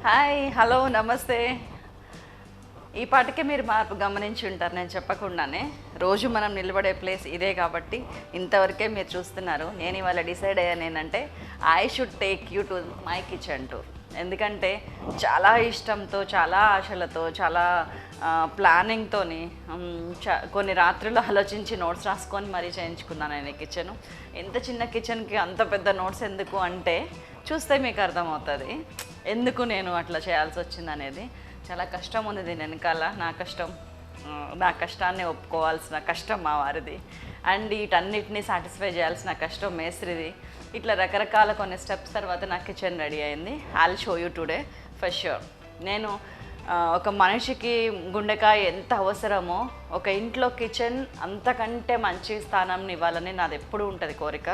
Hi, hello, నమస్తే. ఈ పాటికే మీరు మార్పు గమనించి ఉంటారు నేను చెప్పకుండానే. రోజు మనం నిలబడే ప్లేస్ ఇదే కాబట్టి ఇంతవరకే మీరు చూస్తున్నారు. నేను ఇవాళ డిసైడ్ అయ్యాను ఏంటంటే I should take you to my kitchen tour. ఎందుకంటే చాలా ఇష్టంతో, చాలా ఆశలతో, చాలా ప్లానింగ్తో కొన్ని రాత్రులు ఆలోచించి నోట్స్ రాసుకొని మరీ చేయించుకున్నాను నేను ఈ కిచెను. ఎంత చిన్న కిచెన్కి అంత పెద్ద నోట్స్ ఎందుకు అంటే చూస్తే మీకు అర్థమవుతుంది ఎందుకు నేను అట్లా చేయాల్సి వచ్చింది అనేది. చాలా కష్టం ఉంది దీని వెనకాల. నా కష్టాన్ని ఒప్పుకోవాల్సిన కష్టం మా వారిది, అండ్ వీటన్నిటిని సాటిస్ఫై చేయాల్సిన కష్టం మేస్త్రిది. ఇట్లా రకరకాల కొన్ని స్టెప్స్ తర్వాత నా కిచెన్ రెడీ అయింది. I'll show you today for sure. నేను ఒక మనిషికి గుండెకాయ ఎంత అవసరమో ఒక ఇంట్లో కిచెన్ అంతకంటే మంచి స్థానం ఇవ్వాలని నాది ఎప్పుడూ ఉంటుంది కోరిక.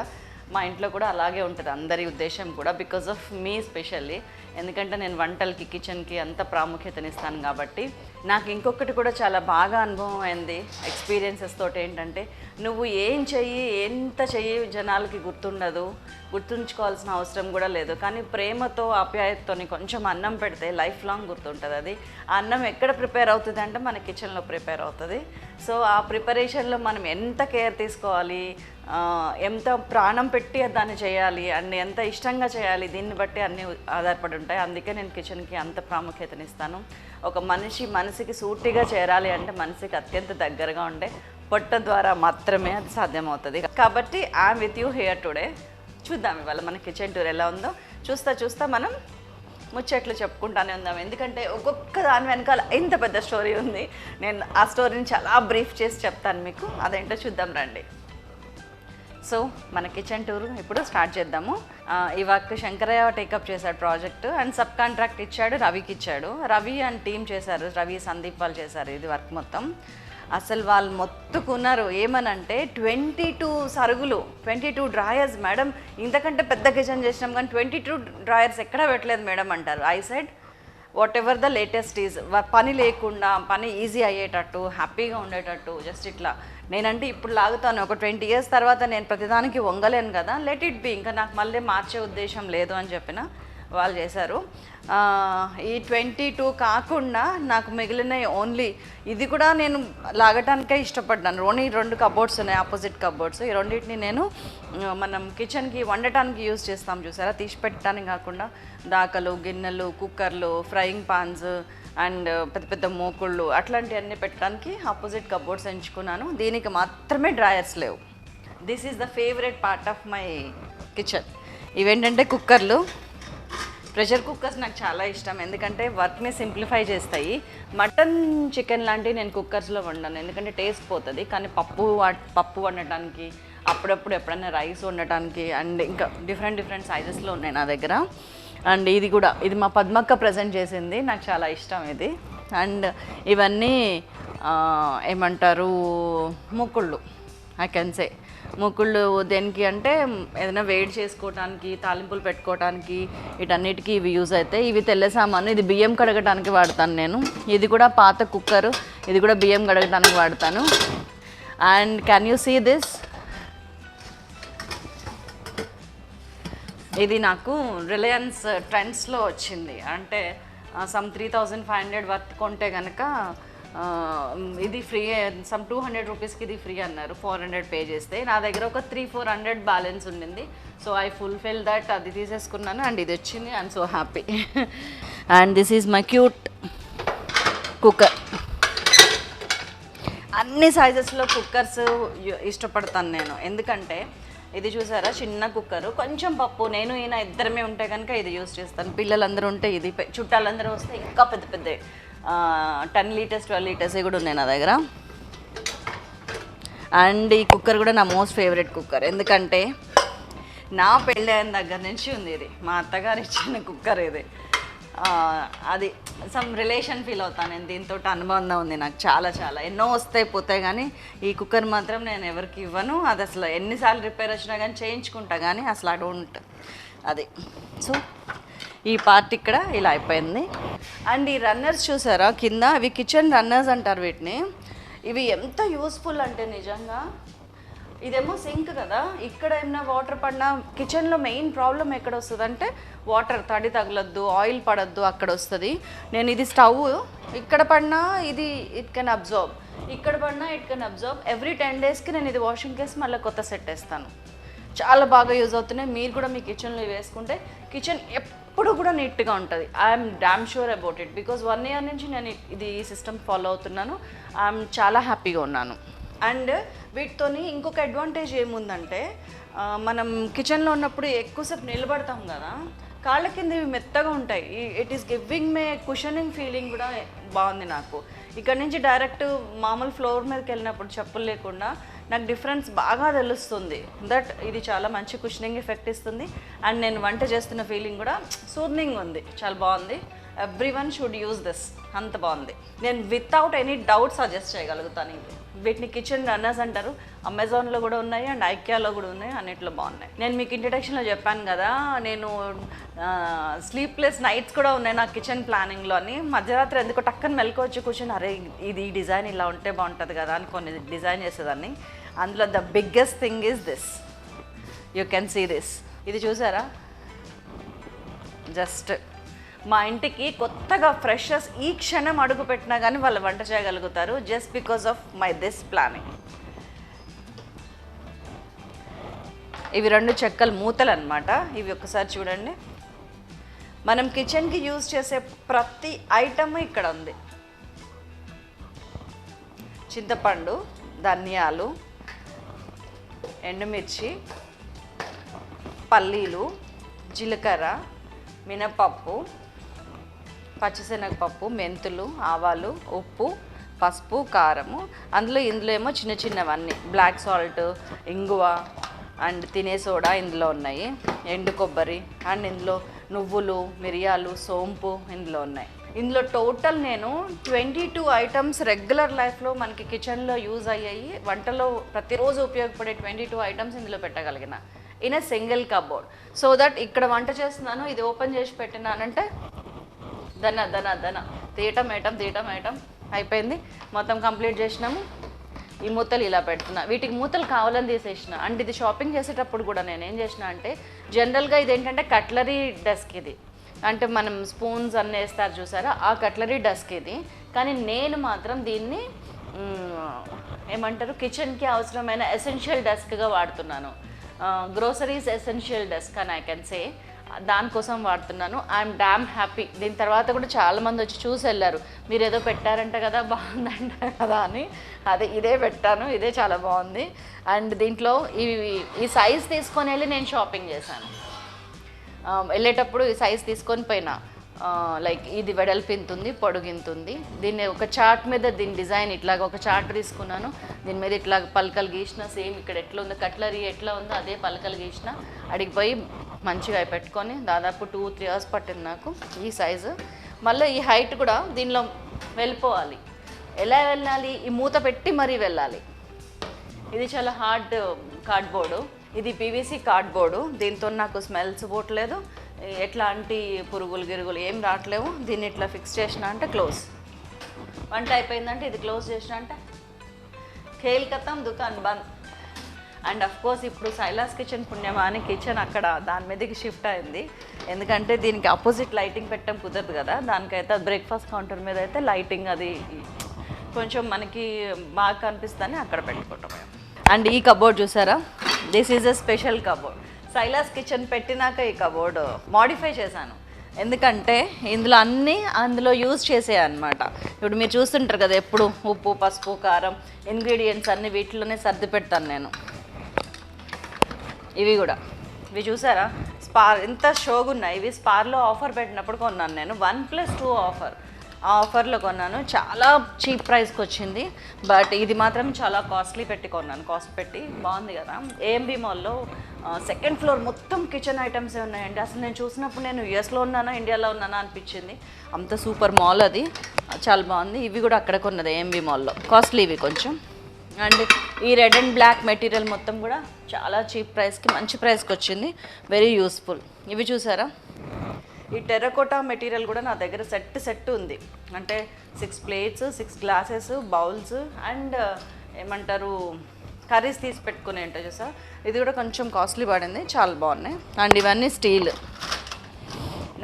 మా ఇంట్లో కూడా అలాగే ఉంటుంది, అందరి ఉద్దేశం కూడా, బికాజ్ ఆఫ్ మీ స్పెషల్లీ. ఎందుకంటే నేను వంటలకి, కిచెన్కి అంత ప్రాముఖ్యతనిస్తాను కాబట్టి. నాకు ఇంకొకటి కూడా చాలా బాగా అనుభవం అయింది ఎక్స్పీరియన్సెస్ తోటి. ఏంటంటే నువ్వు ఎంత చెయ్యి జనాలకి గుర్తుండదు, గుర్తుంచుకోవాల్సిన అవసరం కూడా లేదు. కానీ ప్రేమతో, ఆప్యాయతతో కొంచెం అన్నం పెడితే లైఫ్ లాంగ్ గుర్తుంటుంది. అది ఆ అన్నం ఎక్కడ ప్రిపేర్ అవుతుంది అంటే మన కిచెన్లో ప్రిపేర్ అవుతుంది. సో ఆ ప్రిపరేషన్లో మనం ఎంత కేర్ తీసుకోవాలి, ఎంత ప్రాణం పెట్టి దాన్ని చేయాలి, అండ్ ఎంత ఇష్టంగా చేయాలి, దీన్ని బట్టి అన్నీ ఆధారపడి ఉంటాయి. అందుకే నేను కిచెన్కి అంత ప్రాముఖ్యతనిస్తాను. ఒక మనసుకి సూటిగా చేరాలి అంటే మనసుకి అత్యంత దగ్గరగా ఉండే పొట్ట ద్వారా మాత్రమే అది సాధ్యమవుతుంది. కాబట్టి I'm with you here today. చూద్దాం ఇవాళ మన కిచెన్ టూర్ ఎలా ఉందో. చూస్తా మనం ముచ్చట్లు చెప్పుకుంటానే ఉందాం. ఎందుకంటే ఒక్కొక్క దాని వెనకాల ఎంత పెద్ద స్టోరీ ఉంది. నేను ఆ స్టోరీని చాలా బ్రీఫ్ చేసి చెప్తాను మీకు. అదేంటో చూద్దాం రండి. సో మన కిచెన్ టూర్ ఇప్పుడు స్టార్ట్ చేద్దాము. ఈ వర్క్ శంకరయ్య టేకప్ చేశాడు ప్రాజెక్ట్, అండ్ సబ్ కాంట్రాక్ట్ ఇచ్చాడు, రవికి ఇచ్చాడు. రవి అండ్ టీం చేశారు, రవి సందీప్ వాళ్ళు చేశారు ఇది వర్క్ మొత్తం. అసలు వాళ్ళు మొత్తుకున్నారు ఏమనంటే 22 సరుగులు, 22 డ్రాయర్స్ మేడం, ఇంతకంటే పెద్ద కిచెన్ చేసినాం కానీ 22 డ్రాయర్స్ ఎక్కడా పెట్టలేదు మేడం అంటారు. I side what ever the latest is, పని లేకుండా పని ఈజీ అయ్యేటట్టు, హ్యాపీగా ఉండేటట్టు, జస్ట్ ఇట్లా. నేనంటే ఇప్పుడు లాగుతాను, ఒక 20 years తర్వాత నేను ప్రతిదానికి వంగలేను కదా, లెట్ ఇట్ బీ, ఇంకా నాకు మళ్ళీ మార్చే ఉద్దేశం లేదు అని చెప్పిన వాళ్ళు చేశారు. ఈ 22 కాకుండా నాకు మిగిలిన ఓన్లీ ఇది కూడా నేను లాగటానికే ఇష్టపడ్డాను. ఓన్లీ 2 కబోర్డ్స్ ఉన్నాయి, ఆపోజిట్ కబోర్డ్స్. ఈ రెండింటిని నేను మనం కిచెన్కి వండటానికి యూజ్ చేస్తాం చూసారా, తీసి పెట్టడానికి కాకుండా దాకలు, గిన్నెలు, కుక్కర్లు, ఫ్రైయింగ్ పాన్స్ అండ్ పెద్ద పెద్ద మూకుళ్ళు అట్లాంటివన్నీ పెట్టడానికి ఆపోజిట్ కబోర్డ్స్ ఎంచుకున్నాను. దీనికి మాత్రమే డ్రాయర్స్ లేవు. This is the favourite part of my kitchen. ఇవేంటంటే కుక్కర్లు. ప్రెషర్ కుక్కర్స్ నాకు చాలా ఇష్టం, ఎందుకంటే వర్క్ని సింప్లిఫై చేస్తాయి. మటన్, చికెన్ లాంటివి నేను కుక్కర్స్లో వండాను, ఎందుకంటే టేస్ట్ పోతుంది. కానీ పప్పు వండటానికి, అప్పుడప్పుడు ఎప్పుడైనా రైస్ వండటానికి, అండ్ ఇంకా డిఫరెంట్ సైజెస్లో ఉన్నాయి నా దగ్గర. అండ్ ఇది మా పద్మక్క ప్రజెంట్ చేసింది, నాకు చాలా ఇష్టం ఇది. అండ్ ఇవన్నీ ఏమంటారు, మూకుళ్ళు, ఐ కెన్ సే. మూకుళ్ళు దేనికి అంటే ఏదైనా వేడి చేసుకోవడానికి, తాలింపులు పెట్టుకోవడానికి, వీటన్నిటికీ ఇవి యూజ్ అవుతాయి. ఇవి తెల్ల సామాను. ఇది బియ్యం కడగటానికి వాడతాను నేను. ఇది కూడా పాత కుక్కరు, ఇది కూడా బియ్యం కడగటానికి వాడతాను. And can you see this? ఇది నాకు రిలయన్స్ ట్రెండ్స్లో వచ్చింది. అంటే సమ్ 3500 వర్త్ కొంటే కనుక ఇది ఫ్రీ, సమ్ 200 రూపీస్కి ఇది ఫ్రీ అన్నారు. 400 పే చేస్తే నా దగ్గర ఒక 300-400 బ్యాలెన్స్ ఉండింది. సో ఐ ఫుల్ఫిల్ దట్, అది తీసేసుకున్నాను. అండ్ ఇది వచ్చింది, I'm so happy. And this is my cute cooker. అన్ని సైజెస్లో కుక్కర్స్ ఇష్టపడతాను నేను, ఎందుకంటే ఇది చూసారా చిన్న కుక్కరు, కొంచెం పప్పు, నేను ఈయన ఇద్దరమే ఉంటే కనుక ఇది యూజ్ చేస్తాను. పిల్లలందరూ ఉంటే ఇది, చుట్టాలందరూ వస్తే ఇంకా పెద్ద 10 లీటర్స్ 12 లీటర్స్ కూడా ఉన్నాయి నా దగ్గర. అండ్ ఈ కుక్కర్ కూడా నా మోస్ట్ ఫేవరెట్ కుక్కర్, ఎందుకంటే నా పెళ్ళి అయిన దగ్గర నుంచి ఉంది ఇది. మా అత్తగారు ఇచ్చిన కుక్కర్ ఇది. అది సమ్ రిలేషన్ ఫీల్ అవుతాను నేను, దీంతో అనుబంధం ఉంది నాకు చాలా. ఎన్నో వస్తాయి పోతాయి, కానీ ఈ కుక్కర్ మాత్రం నేను ఎవరికి ఇవ్వను. అది అసలు ఎన్నిసార్లు రిపేర్ వచ్చినా కానీ చేయించుకుంటా, కానీ అసలు ఐ డోంట్ అది. సో ఈ పార్ట్ ఇక్కడ ఇలా అయిపోయింది. అండ్ ఈ రన్నర్స్ చూసారా కింద, అవి కిచెన్ రన్నర్స్ అంటారు వీటిని. ఇవి ఎంత యూస్ఫుల్ అంటే నిజంగా ఇదేమో సింక్ కదా, ఇక్కడ ఏమైనా వాటర్ పడినా కిచెన్లో మెయిన్ ప్రాబ్లం ఎక్కడ వస్తుంది అంటే వాటర్ తడి తగలద్దు, ఆయిల్ పడద్దు అక్కడ వస్తుంది. నేను ఇది స్టవ్ ఇక్కడ పడినా ఇది ఇట్ కెన్ అబ్జర్వ్, ఇక్కడ పడినా ఇట్ కెన్ అబ్జర్వ్. ఎవ్రీ 10 daysకి నేను ఇది వాషింగ్ కేసి మళ్ళీ కొత్త సెట్ వేస్తాను. చాలా బాగా యూజ్ అవుతున్నాయి. మీరు కూడా మీ కిచెన్లో వేసుకుంటే కిచెన్ ఎప్పుడు కూడా నీట్గా ఉంటుంది. I'm damn sure about it because 1 year నుంచి నేను ఈ సిస్టమ్ ఫాలో అవుతున్నాను. ఐఎమ్ చాలా హ్యాపీగా ఉన్నాను. అండ్ వీటితోని ఇంకొక అడ్వాంటేజ్ ఏముందంటే మనం కిచెన్లో ఉన్నప్పుడు ఎక్కువసేపు నిలబడతాం కదా, కాళ్ళ కింద ఇవి మెత్తగా ఉంటాయి. It is giving May cushioning feeling కూడా బాగుంది నాకు. ఇక్కడ నుంచి డైరెక్ట్ మామూలు ఫ్లోర్ మీదకి వెళ్ళినప్పుడు చెప్పులు లేకుండా నాకు డిఫరెన్స్ బాగా తెలుస్తుంది. దట్ ఇది చాలా మంచి కుషనింగ్ ఎఫెక్ట్ ఇస్తుంది. అండ్ నేను వంట చేస్తున్న ఫీలింగ్ కూడా సూర్నింగ్ ఉంది, చాలా బాగుంది. ఎవ్రీవన్ షుడ్ యూజ్ దిస్, అంత బాగుంది. నేను వితౌట్ ఎనీ డౌట్ సజెస్ట్ చేయగలుగుతాను. ఇది వీటిని కిచెన్ రన్నర్స్ అంటారు. అమెజాన్లో కూడా ఉన్నాయి అండ్ ఐకియాలో కూడా ఉన్నాయి, అన్నిట్లో బాగున్నాయి. నేను మీకు ఇంట్రడక్షన్లో చెప్పాను కదా, నేను స్లీప్లెస్ నైట్స్ కూడా ఉన్నాయి నా కిచెన్ ప్లానింగ్లో అని. మధ్యరాత్రి ఎందుకో టక్కన మెలకొచ్చి కూర్చొని అరే ఇది డిజైన్ ఇలా ఉంటే బాగుంటుంది కదా అని కొన్ని డిజైన్ చేసేదాన్ని. అందులో the biggest thing is this, you can see this. ఇది చూసారా, జస్ట్ మా ఇంటికి కొత్తగా ఫ్రెషర్స్ ఈ క్షణం అడుగు పెట్టినా కానీ వాళ్ళు వంట చేయగలుగుతారు just because of my this planning. ఇవి 2 చెక్కల మూతలు అనమాట. ఇవి ఒక్కసారి చూడండి. మనం కిచెన్కి యూజ్ చేసే ప్రతి ఐటమ్ ఇక్కడ ఉంది. చింతపండు, ధనియాలు, ఎండుమిర్చి, పల్లీలు, జీలకర్ర, మినపప్పు, పచ్చిశనగపప్పు, మెంతులు, ఆవాలు, ఉప్పు, పసుపు, కారము. ఇందులో ఏమో చిన్న చిన్నవన్నీ బ్లాక్ సాల్ట్, ఇంగువ అండ్ తినే సోడా ఇందులో ఉన్నాయి. ఎండు కొబ్బరి అండ్ ఇందులో నువ్వులు, మిరియాలు, సోంపు ఇందులో ఉన్నాయి. ఇందులో టోటల్ నేను 22 ఐటమ్స్ రెగ్యులర్ లైఫ్లో మనకి కిచెన్లో యూజ్ అయ్యాయి, వంటలో ప్రతిరోజు ఉపయోగపడే 22 ఐటమ్స్ ఇందులో పెట్టగలిగిన in a single cupboard. So that ఇక్కడ వంట చేస్తున్నాను, ఇది ఓపెన్ చేసి పెట్టినానంటే దన తీయటం ఐటమ్ అయిపోయింది. మొత్తం కంప్లీట్ చేసినాము. ఈ మూతలు ఇలా పెడుతున్నా, వీటికి మూతలు కావాలని తీసేసిన. అండ్ ఇది షాపింగ్ చేసేటప్పుడు కూడా నేను ఏం చేసిన అంటే జనరల్గా ఇదేంటంటే కట్లరీ డెస్క్, ఇది అంటే మనం స్పూన్స్ అన్నీ వేస్తారు చూసారా, ఆ కట్లరీ డెస్క్ ఇది. కానీ నేను మాత్రం దీన్ని ఏమంటారు కిచెన్కి అవసరమైన ఎసెన్షియల్ డెస్క్గా వాడుతున్నాను. గ్రోసరీస్ ఎసెన్షియల్ డెస్క్ అని ఐ కెన్ సే, దానికోసం వాడుతున్నాను. I'm dam happy. దీని తర్వాత కూడా చాలామంది వచ్చి చూసి వెళ్ళారు, మీరు ఏదో పెట్టారంట కదా బాగుందంట కదా అని. అదే ఇదే పెట్టాను, ఇదే చాలా బాగుంది. అండ్ దీంట్లో ఈ సైజ్ తీసుకొని వెళ్ళి నేను షాపింగ్ చేశాను. వెళ్ళేటప్పుడు ఈ సైజ్ తీసుకొని పోయినా, లైక్ ఇది వెడల్పు ఇంత ఉంది, పొడుగు ఇంత ఉంది. దీన్ని ఒక చార్ట్ మీద దీని డిజైన్ ఇట్లాగ ఒక చార్ట్ తీసుకున్నాను, దీని మీద ఇట్లా పలకలు గీసిన, సేమ్ ఇక్కడ ఎట్లా ఉందో కట్లరీ ఎట్లా ఉందో అదే పలకలు గీసిన. అడిగిపోయి మంచిగా పెట్టుకొని దాదాపు 2-3 hours పట్టింది నాకు ఈ సైజు. మళ్ళీ ఈ హైట్ కూడా దీనిలో వెళ్ళిపోవాలి. ఎలా వెళ్ళాలి, ఈ మూత పెట్టి మరీ వెళ్ళాలి. ఇది చాలా హార్డ్ కార్డ్బోర్డు, ఇది పీవీసీ కార్డ్బోర్డు. దీంతో నాకు స్మెల్స్ పోవట్లేదు, ఎట్లాంటి పురుగులు గిరుగులు ఏం రావట్లేవు. దీన్ని ఇట్లా ఫిక్స్ చేసిన అంటే క్లోజ్, వంట అయిపోయిందంటే ఇది క్లోజ్ చేసిన అంటే ఖేల్ ఖతం, దుకాన్ బంద్. అండ్ అఫ్ కోర్స్ ఇప్పుడు సైలాస్ కిచెన్ పుణ్యమా అని కిచెన్ అక్కడ దాని మీదకి షిఫ్ట్ అయింది. ఎందుకంటే దీనికి ఆపోజిట్ లైటింగ్ పెట్టడం కుదరదు కదా, దానికైతే బ్రేక్ఫాస్ట్ కౌంటర్ మీద అయితే లైటింగ్ అది కొంచెం మనకి బాగా కనిపిస్తుందని అక్కడ పెట్టుకుంటాం. అండ్ ఈ కబోర్డ్ చూసారా, this is a special cupboard. Silas kitchen పెట్టినాక ఈ కబోర్డ్ మాడిఫై చేశాను. ఎందుకంటే ఇందులో అన్నీ అందులో యూజ్ చేసే అనమాట. ఇప్పుడు మీరు చూస్తుంటారు కదా, ఎప్పుడు ఉప్పు, పసుపు, కారం, ఇంగ్రీడియంట్స్ అన్నీ వీటిలోనే సర్ది పెడతాను నేను. ఇవి కూడా ఇవి చూసారా, స్పార్ ఎంత షోగా ఉన్నాయి. ఇవి స్పార్లో ఆఫర్ పెట్టినప్పుడు కొన్నాను నేను, 1+2 ఆఫర్. ఆ ఆఫర్లో కొన్నాను, చాలా చీప్ ప్రైస్కి వచ్చింది. బట్ ఇది మాత్రం చాలా కాస్ట్లీ పెట్టి కొన్నాను, కాస్ట్ పెట్టి. బాగుంది కదా. ఏఎంబి మాల్లో 2nd floor మొత్తం కిచెన్ ఐటమ్సే ఉన్నాయండి. అసలు నేను చూసినప్పుడు నేను యూఎస్లో ఉన్నానా ఇండియాలో ఉన్నానా అనిపించింది, అంత సూపర్ మాల్ అది, చాలా బాగుంది. ఇవి కూడా అక్కడ కొన్నది ఏఎంబి మాల్లో, కాస్ట్లీ ఇవి కొంచెం. అండ్ ఈ రెడ్ అండ్ బ్లాక్ మెటీరియల్ మొత్తం కూడా చాలా చీప్ ప్రైస్కి మంచి ప్రైస్కి వచ్చింది, వెరీ యూస్ఫుల్. ఇవి చూసారా, ఈ టెర్రకోటా మెటీరియల్ కూడా నా దగ్గర సెట్ ఉంది. అంటే 6 plates, 6 glasses, బౌల్స్ అండ్ ఏమంటారు కర్రీస్ తీసి పెట్టుకునే ఉంటాయి చూసా. ఇది కూడా కొంచెం కాస్ట్లీ పడింది, చాలా బాగున్నాయి. అండ్ ఇవన్నీ స్టీల్.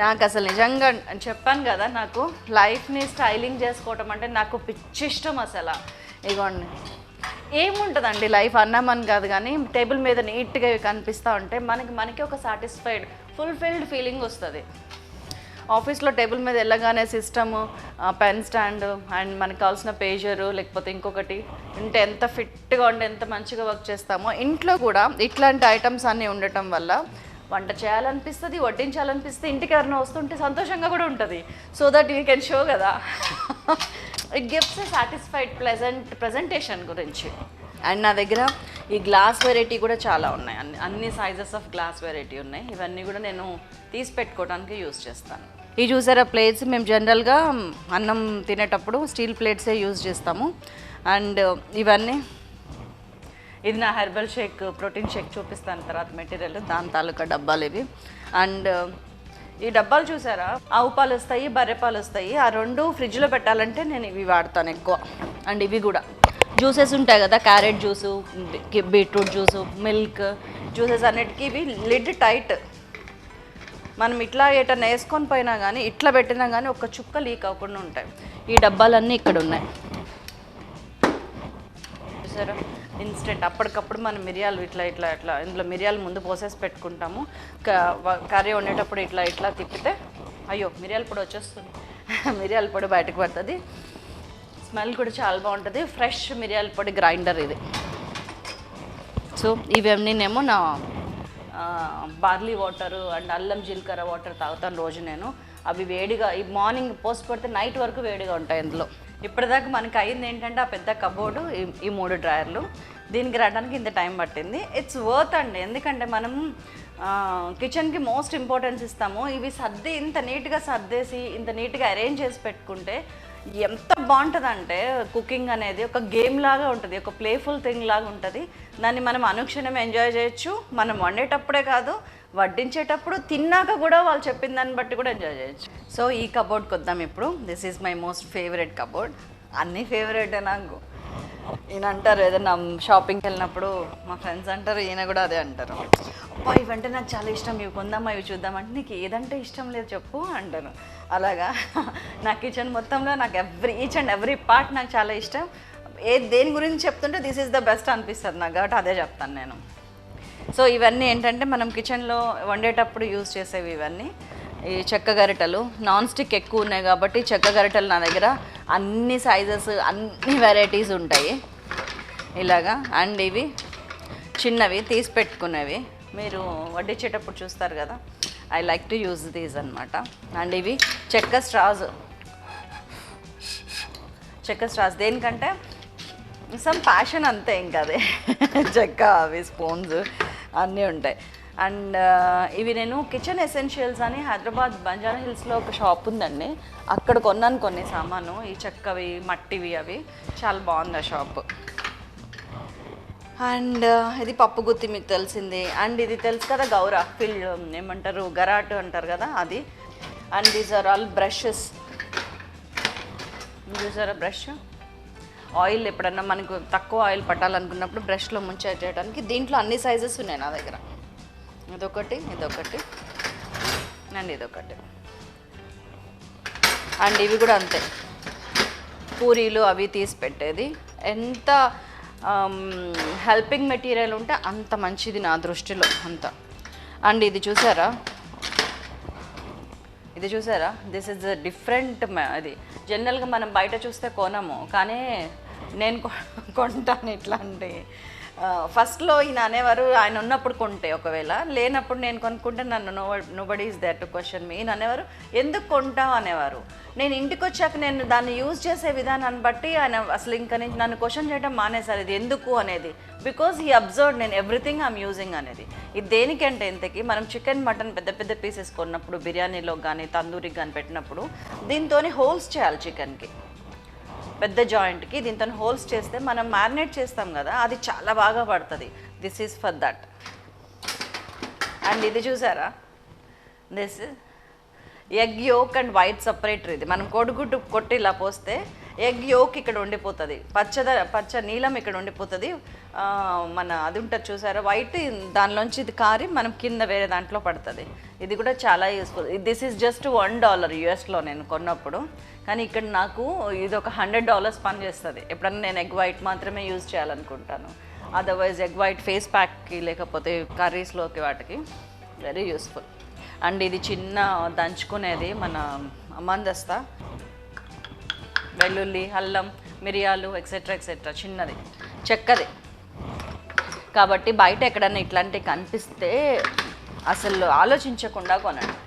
నాకు అసలు నిజంగా చెప్పాను కదా, నాకు లైఫ్ని స్టైలింగ్ చేసుకోవటం అంటే నాకు పిచ్చి ఇష్టం అసలు. ఇగోండి, ఏముంటుందండి లైఫ్ అన్నామని కాదు, కానీ టేబుల్ మీద నీట్గా కనిపిస్తూ ఉంటే మనకి ఒక సాటిస్ఫైడ్ ఫుల్ఫిల్డ్ ఫీలింగ్ వస్తుంది. ఆఫీస్లో టేబుల్ మీద వెళ్ళగానే సిస్టము, పెన్ స్టాండ్ అండ్ మనకు కావాల్సిన పేజరు లేకపోతే ఇంకొకటి ఉంటే ఎంత ఫిట్గా ఉండి ఎంత మంచిగా వర్క్ చేస్తామో, ఇంట్లో కూడా ఇట్లాంటి ఐటమ్స్ అన్నీ ఉండటం వల్ల వంట చేయాలనిపిస్తుంది, వడ్డించాలనిపిస్తుంది, ఇంటికి ఎవరైనా వస్తుంటే సంతోషంగా కూడా ఉంటుంది. So that you can show కదా, it gives a satisfied presentation గురించి. అండ్ నా దగ్గర ఈ గ్లాస్ వెరైటీ కూడా చాలా ఉన్నాయి, అన్ని సైజెస్ ఆఫ్ గ్లాస్ వెరైటీ ఉన్నాయి. ఇవన్నీ కూడా నేను తీసి పెట్టుకోవడానికి యూజ్ చేస్తాను. ఈ చూసారా ప్లేట్స్, మేము జనరల్గా అన్నం తినేటప్పుడు స్టీల్ ప్లేట్సే యూజ్ చేస్తాము. అండ్ ఇవన్నీ, ఇది నా హెర్బల్ షేక్, ప్రోటీన్ షేక్ చూపిస్తాను తర్వాత మెటీరియల్, దాని తాలూకా డబ్బాలు ఇవి. అండ్ ఈ డబ్బాలు చూసారా, ఆవు పాలు వస్తాయి, బర్రె పాలు వస్తాయి. ఆ రెండు ఫ్రిడ్జ్లో పెట్టాలంటే నేను ఇవి వాడతాను ఎక్కువ. అండ్ ఇవి కూడా జ్యూసెస్ ఉంటాయి కదా, carrot juice, beetroot juice, milk juices అన్నిటికీ ఇవి లిడ్ టైట్. మనం ఇట్లా ఎటన్నా వేసుకొని పోయినా కానీ, ఇట్లా పెట్టినా కానీ ఒక చుక్క లీక్ అవ్వకుండా ఉంటాయి. ఈ డబ్బాలన్నీ ఇక్కడ ఉన్నాయి చూసారా. ఇన్స్టెంట్ అప్పటికప్పుడు మనం మిరియాలు ఇట్లా ఇందులో మిరియాలు ముందు పోసేసి పెట్టుకుంటాము. కర్రీ వండేటప్పుడు ఇట్లా తిప్పితే, అయ్యో మిరియాల పొడి వచ్చేస్తుంది, మిరియాల పొడి బయటకు పడుతుంది. స్మెల్ కూడా చాలా బాగుంటుంది. ఫ్రెష్ మిరియాల పొడి గ్రైండర్ ఇది. సో ఇవన్నీనేమో నా బార్లీ వాటరు అండ్ అల్లం జీలకర్ర వాటర్ తాగుతాను రోజు నేను. అవి వేడిగా ఈ మార్నింగ్ పోస్ట్ పడితే నైట్ వరకు వేడిగా ఉంటాయి ఇందులో. ఇప్పటిదాకా మనకి అయింది ఏంటంటే ఆ పెద్ద కబోర్డు, ఈ 3 డ్రాయర్లు, దీనికి రావడానికి ఇంత టైం పట్టింది. ఇట్స్ వర్త్ అండి, ఎందుకంటే మనం కిచెన్కి మోస్ట్ ఇంపార్టెన్స్ ఇస్తాము. ఇవి ఇంత నీట్గా సర్దేసి ఇంత నీట్గా అరేంజ్ చేసి పెట్టుకుంటే ఎంత బాగుంటుందంటే కుకింగ్ అనేది ఒక గేమ్ లాగా ఉంటుంది, ఒక ప్లేఫుల్ థింగ్ లాగా ఉంటుంది. దాన్ని మనం అనుక్షణం ఎంజాయ్ చేయొచ్చు. మనం వండేటప్పుడే కాదు, వడ్డించేటప్పుడు, తిన్నాక కూడా వాళ్ళు చెప్పిన దాన్ని బట్టి కూడా ఎంజాయ్ చేయొచ్చు. సో ఈ కబోర్డ్కి వద్దాం ఇప్పుడు. This is my most favourite cupboard. అన్నీ ఫేవరెటే నాకు. ఈయన అంటారు, ఏదైనా షాపింగ్కి వెళ్ళినప్పుడు మా ఫ్రెండ్స్ అంటారు, ఈయన కూడా అదే అంటారు, అబ్బా ఇవంటే నాకు చాలా ఇష్టం, ఇవి కొందామా ఇవి చూద్దామంటే, నీకు ఏదంటే ఇష్టం లేదు చెప్పు అంటారు. అలాగా నా కిచెన్ మొత్తంలో నాకు ఈచ్ అండ్ ఎవ్రీ పార్ట్ నాకు చాలా ఇష్టం. దేని గురించి చెప్తుంటే దిస్ ఈజ్ ద బెస్ట్ అనిపిస్తుంది నాకు, కాబట్టి అదే చెప్తాను నేను. సో ఇవన్నీ ఏంటంటే మనం కిచెన్లో వండేటప్పుడు యూజ్ చేసేవి ఇవన్నీ. ఈ చెక్క గరిటెలు నాన్ స్టిక్ ఎక్కువ ఉన్నాయి కాబట్టి చెక్క గరిటెలు నా దగ్గర అన్ని సైజెస్, అన్ని వెరైటీస్ ఉంటాయి ఇలాగా. అండ్ ఇవి చిన్నవి తీసి పెట్టుకునేవి, మీరు వడ్డించేటప్పుడు చూస్తారు కదా, I like to use these అనమాట. అండ్ ఇవి చెక్క స్ట్రాస్ దేనికంటే సమ్ ప్యాషన్ అంతే, ఇంకా అదే చెక్క అవి స్పూన్స్ అన్నీ ఉంటాయి. అండ్ ఇవి నేను కిచెన్ ఎసెన్షియల్స్ అని హైదరాబాద్ బంజారా హిల్స్లో ఒక షాప్ ఉందండి, అక్కడ కొన్నాను కొన్ని సామాను, ఈ చెక్కవి మట్టివి, అవి చాలా బాగుంది ఆ షాప్. అండ్ ఇది పప్పు గుత్తి మీకు తెలిసింది. అండ్ ఇది తెలుసు కదా, గౌరా ఏమంటారు, గరాటు అంటారు కదా, అది. And these are all brushes. చూసారా బ్రష్, ఆయిల్ ఎప్పుడన్నా మనకు తక్కువ ఆయిల్ పట్టాలనుకున్నప్పుడు బ్రష్లో చేయడానికి. దీంట్లో అన్ని సైజెస్ ఉన్నాయి నా దగ్గర, ఇదొకటి అండ్ ఇదొకటి. అండ్ ఇవి కూడా అంతే, పూరీలు అవి తీసి పెట్టేది. ఎంత హెల్పింగ్ మెటీరియల్ ఉంటే అంత మంచిది నా దృష్టిలో అంత. అండ్ ఇది చూసారా, దిస్ ఇస్ డిఫరెంట్. అది జనరల్గా మనం బయట చూస్తే కొనము, కానీ నేను కొంటాను ఇట్లాంటి. ఫస్ట్లో ఈయన అనేవారు, ఆయన ఉన్నప్పుడు కొంటే, ఒకవేళ లేనప్పుడు నేను కొనుక్కుంటే నన్ను nobody is there to question me. ఈయన అనేవారు, ఎందుకు కొంటావు అనేవారు. నేను ఇంటికి వచ్చాక నేను దాన్ని యూజ్ చేసే విధానాన్ని బట్టి ఆయన అసలు ఇంకా నుంచి నన్ను క్వశ్చన్ చేయడం మానేశారు, ఇది ఎందుకు అనేది. బికాజ్ హీ అబ్జర్వ్ నేను ఎవ్రీథింగ్ ఐఎమ్ యూజింగ్ అనేది. ఇది దేనికంటే ఇంతకీ మనం చికెన్ మటన్ పెద్ద పెద్ద పీసెస్ కొన్నప్పుడు, బిర్యానీలో కానీ తందూరికి కానీ పెట్టినప్పుడు దీంతో హోల్స్ చేయాలి చికెన్కి, పెద్ద జాయింట్కి దీంతో హోల్స్ చేస్తే మనం మ్యారినేట్ చేస్తాం కదా, అది చాలా బాగా పడుతుంది. This is for that. And ఇది చూసారా, egg yolk and white separator. ఇది మనం కోడిగుడ్డు కొట్టి ఇలా పోస్తే ఎగ్ యోక్ ఇక్కడ ఉండిపోతుంది, పచ్చ నీలం ఇక్కడ ఉండిపోతుంది. మన అది ఉంటుంది చూసారా వైట్, దానిలోంచి ఇది కారి మనం కింద వేరే దాంట్లో పడుతుంది. ఇది కూడా చాలా యూస్ఫుల్. దిస్ ఈజ్ జస్ట్ $1 యూఎస్లో నేను కొన్నప్పుడు, కానీ ఇక్కడ నాకు ఇది ఒక $100 పని చేస్తుంది. ఎప్పుడన్నా నేను ఎగ్ వైట్ మాత్రమే యూజ్ చేయాలనుకుంటాను. అదర్వైజ్ ఎగ్ వైట్ ఫేస్ ప్యాక్కి లేకపోతే కర్రీస్లోకి వాటికి వెరీ యూస్ఫుల్. అండ్ ఇది చిన్న దంచుకునేది మన మందస్తా, వెల్లుల్లి, అల్లం, మిరియాలు ఎక్సెట్రా చిన్నది చెక్కది. కాబట్టి బయట ఎక్కడన్నా ఇట్లాంటివి కనిపిస్తే అసలు ఆలోచించకుండా కొనండి.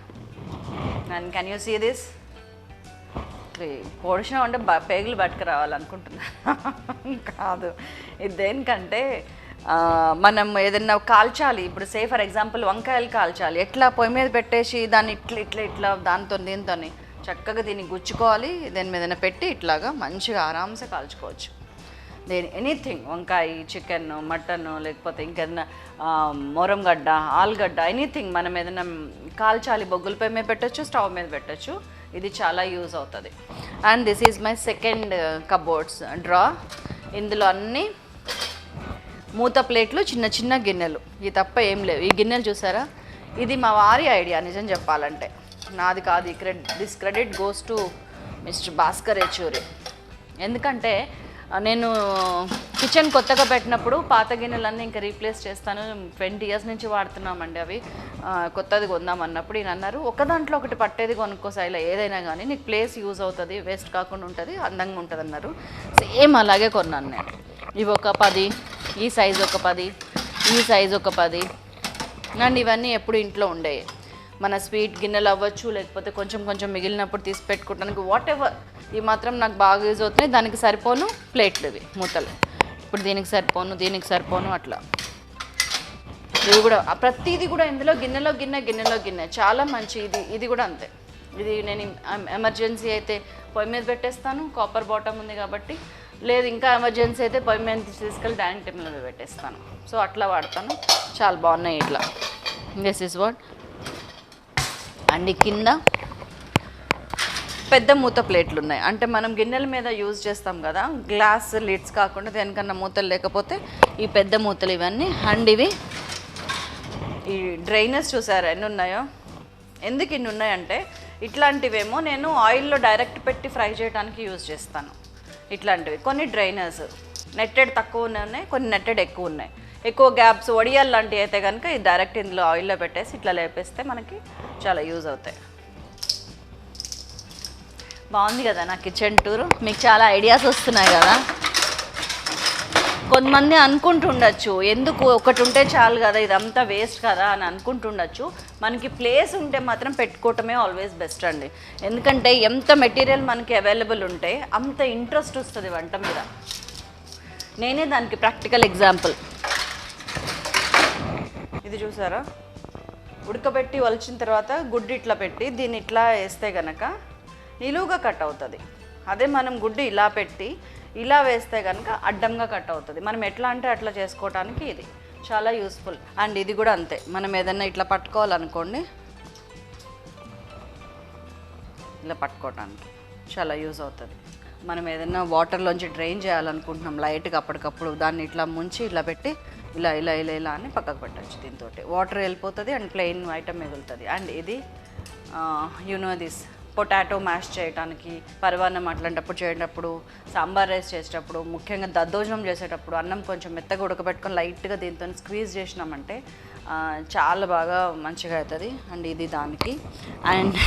And can you see this? పొడిచినా అంటే పేగులు పట్టుకు రావాలనుకుంటున్నాను కాదు. ఇది దేనికంటే మనం ఏదైనా కాల్చాలి, ఇప్పుడు సే ఫర్ ఎగ్జాంపుల్ వంకాయలు కాల్చాలి, ఎట్లా పొయ్యి మీద పెట్టేసి దాన్ని ఇట్లా దాంతో దీంతో చక్కగా దీన్ని గుచ్చుకోవాలి, దీని మీద పెట్టి ఇట్లాగా మంచిగా ఆరామ్సే కాల్చుకోవచ్చు. ఎనీథింగ్, వంకాయ, చికెన్, మటన్, లేకపోతే ఇంకేదైనా మొరంగడ్డ, ఆలుగడ్డ, ఎనీథింగ్ మనం ఏదైనా కాల్చాలి బొగ్గుల పొయ్యి మీద పెట్టచ్చు, స్టవ్ మీద పెట్టచ్చు. ఇది చాలా యూజ్ అవుతుంది. And this is my second cupboards draw. ఇందులో అన్నీ మూత ప్లేట్లు, చిన్న గిన్నెలు, ఇది తప్ప ఏం లేవు. ఈ గిన్నెలు చూసారా, ఇది మా వారి ఐడియా నిజం చెప్పాలంటే, నాది కాదు. This credit goes to mister Bhaskar Yechury. ఎందుకంటే నేను కిచెన్ కొత్తగా పెట్టినప్పుడు పాత గిన్నెలన్నీ ఇంకా రీప్లేస్ చేస్తాను, 20 years నుంచి వాడుతున్నామండి అవి, కొత్తది కొందాం అన్నప్పుడు ఈయన అన్నారు ఒక దాంట్లో ఒకటి పట్టేది కొనుక్కో శైల, ఏదైనా కానీ నీకు ప్లేస్ యూజ్ అవుతుంది, వేస్ట్ కాకుండా ఉంటుంది, అందంగా ఉంటుంది అన్నారు. సేమ్ అలాగే కొన్నాను నేను. ఇవి ఒక 10, ఈ సైజు ఒక 10, ఈ సైజు ఒక 10. అండ్ ఇవన్నీ ఎప్పుడు ఇంట్లో ఉండేవి. మన స్వీట్ గిన్నెలు అవ్వచ్చు, లేకపోతే కొంచెం మిగిలినప్పుడు తీసి పెట్టుకోవడానికి, వాట్ ఎవర్. ఇవి మాత్రం నాకు బాగా యూజ్ అవుతున్నాయి. దానికి సరిపోను ప్లేట్లు, ఇవి మూతలు. ఇప్పుడు దీనికి సరిపోను అట్లా. ఇవి కూడా ప్రతిదీ కూడా ఇందులో గిన్నెలో గిన్నె చాలా మంచి. ఇది కూడా అంతే. ఇది నేను ఎమర్జెన్సీ అయితే పొయ్యి మీద పెట్టేస్తాను, కాపర్ బాటమ్ ఉంది కాబట్టి. లేదు ఇంకా ఎమర్జెన్సీ అయితే పొయ్యి మీద తీసుకెళ్ళి డైనింగ్ టేబుల్ మీద పెట్టేస్తాను. సో అట్లా వాడతాను. చాలా బాగున్నాయి ఇట్లా. This is what. అండ్ కింద పెద్ద మూత ప్లేట్లు ఉన్నాయి. అంటే మనం గిన్నెల మీద యూజ్ చేస్తాం కదా, గ్లాస్ లిడ్స్ కాకుండా దేనికన్నా మూతలు లేకపోతే ఈ పెద్ద మూతలు ఇవన్నీ. అండ్ ఇవి ఈ డ్రైనర్స్ చూసారా ఎన్ని ఉన్నాయో. ఎందుకు ఇన్ని ఉన్నాయంటే ఇట్లాంటివేమో నేను ఆయిల్లో డైరెక్ట్ పెట్టి ఫ్రై చేయడానికి యూజ్ చేస్తాను. ఇట్లాంటివి కొన్ని డ్రైనర్స్ నెట్టెడ్ తక్కువ ఉన్నాయి, కొన్ని నెట్టెడ్ ఎక్కువ ఉన్నాయి. ఎక్కువ గ్యాప్స్ వడియాలు లాంటివి అయితే కనుక ఇది డైరెక్ట్ ఇందులో ఆయిల్లో పెట్టేసి ఇట్లా లేపేస్తే మనకి చాలా యూజ్ అవుతాయి. బాగుంది కదా నా కిచెన్ టూర్. మీకు చాలా ఐడియాస్ వస్తున్నాయి కదా. కొంతమంది అనుకుంటుండొచ్చు ఎందుకు ఒకటి ఉంటే చాలు కదా, ఇదంతా వేస్ట్ కదా అని అనుకుంటుండొచ్చు. మనకి ప్లేస్ ఉంటే మాత్రం పెట్టుకోవటమే ఆల్వేస్ బెస్ట్ అండి. ఎందుకంటే ఎంత మెటీరియల్ మనకి అవైలబుల్ ఉంటే అంత ఇంట్రెస్ట్ వస్తుంది వంట మీద. నేనే దానికి ప్రాక్టికల్ ఎగ్జాంపుల్. ఇది చూసారా, ఉడకబెట్టి వలిచిన తర్వాత గుడ్డు ఇట్లా పెట్టి దీన్ని ఇట్లా వేస్తే కనుక నిలువుగా కట్ అవుతుంది. అదే మనం గుడ్డు ఇలా పెట్టి ఇలా వేస్తే కనుక అడ్డంగా కట్ అవుతుంది. మనం ఎట్లా అంటే అట్లా చేసుకోవడానికి ఇది చాలా యూస్ఫుల్. అండ్ ఇది కూడా అంతే, మనం ఏదైనా ఇట్లా పట్టుకోవాలనుకోండి, ఇలా పట్టుకోవడానికి చాలా యూజ్ అవుతుంది. మనం ఏదైనా వాటర్లోంచి డ్రైన్ చేయాలనుకుంటున్నాం లైట్గా, అప్పటికప్పుడు దాన్ని ఇట్లా ముంచి ఇట్లా పెట్టి ఇలా ఇలా ఇలా ఇలా అని పక్కకు పెట్టచ్చు. దీంతో వాటర్ వెళ్ళిపోతుంది అండ్ ప్లెయిన్ ఐటమ్ మిగులుతుంది. అండ్ ఇది దిస్ పొటాటో మ్యాష్ చేయడానికి, పరవాన్నం అట్లాంటప్పుడు చేసేటప్పుడు, సాంబార్ రైస్ చేసేటప్పుడు, ముఖ్యంగా దద్దోజనం చేసేటప్పుడు అన్నం కొంచెం మెత్తగా ఉడకబెట్టుకొని లైట్గా దీంతో స్క్వీజ్ చేసినామంటే చాలా బాగా మంచిగా అవుతుంది. అండ్ ఇది దానికి. అండ్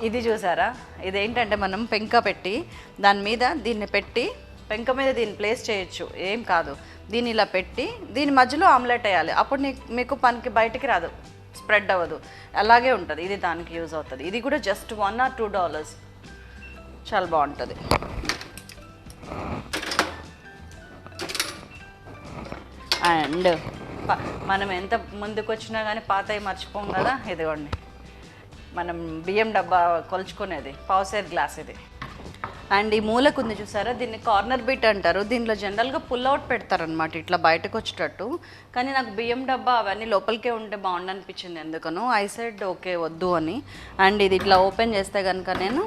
ఇది చూసారా, ఇదేంటంటే మనం పెంక పెట్టి దాని మీద దీన్ని పెట్టి పెంక మీద దీన్ని ప్లేస్ చేయొచ్చు, ఏం కాదు. దీన్ని ఇలా పెట్టి దీని మధ్యలో ఆమ్లెట్ వేయాలి. అప్పుడు మీకు పనికి బయటికి రాదు, స్ప్రెడ్ అవ్వదు, అలాగే ఉంటుంది. ఇది దానికి యూజ్ అవుతుంది. ఇది కూడా జస్ట్ $1 or $2 చాలా బాగుంటుంది. అండ్ మనం ఎంత ముందుకు వచ్చినా కానీ పాతవి మర్చిపోం కదా. ఇదిగోండి మనం బియ్యం డబ్బా కొలుచుకునేది, పావుసేర్ గ్లాస్ ఇది. అండ్ ఈ మూలకు ఉంది చూసారా, దీన్ని కార్నర్ బిట్ అంటారు. దీనిలో జనరల్గా పుల్ అవుట్ పెడతారనమాట ఇట్లా బయటకు వచ్చేటట్టు. కానీ నాకు బియ్యం డబ్బా అవన్నీ లోపలికే ఉంటే బాగుండు అనిపించింది ఎందుకనో. ఐ సెడ్ ఓకే వద్దు అని. అండ్ ఇది ఇట్లా ఓపెన్ చేస్తే కనుక నేను,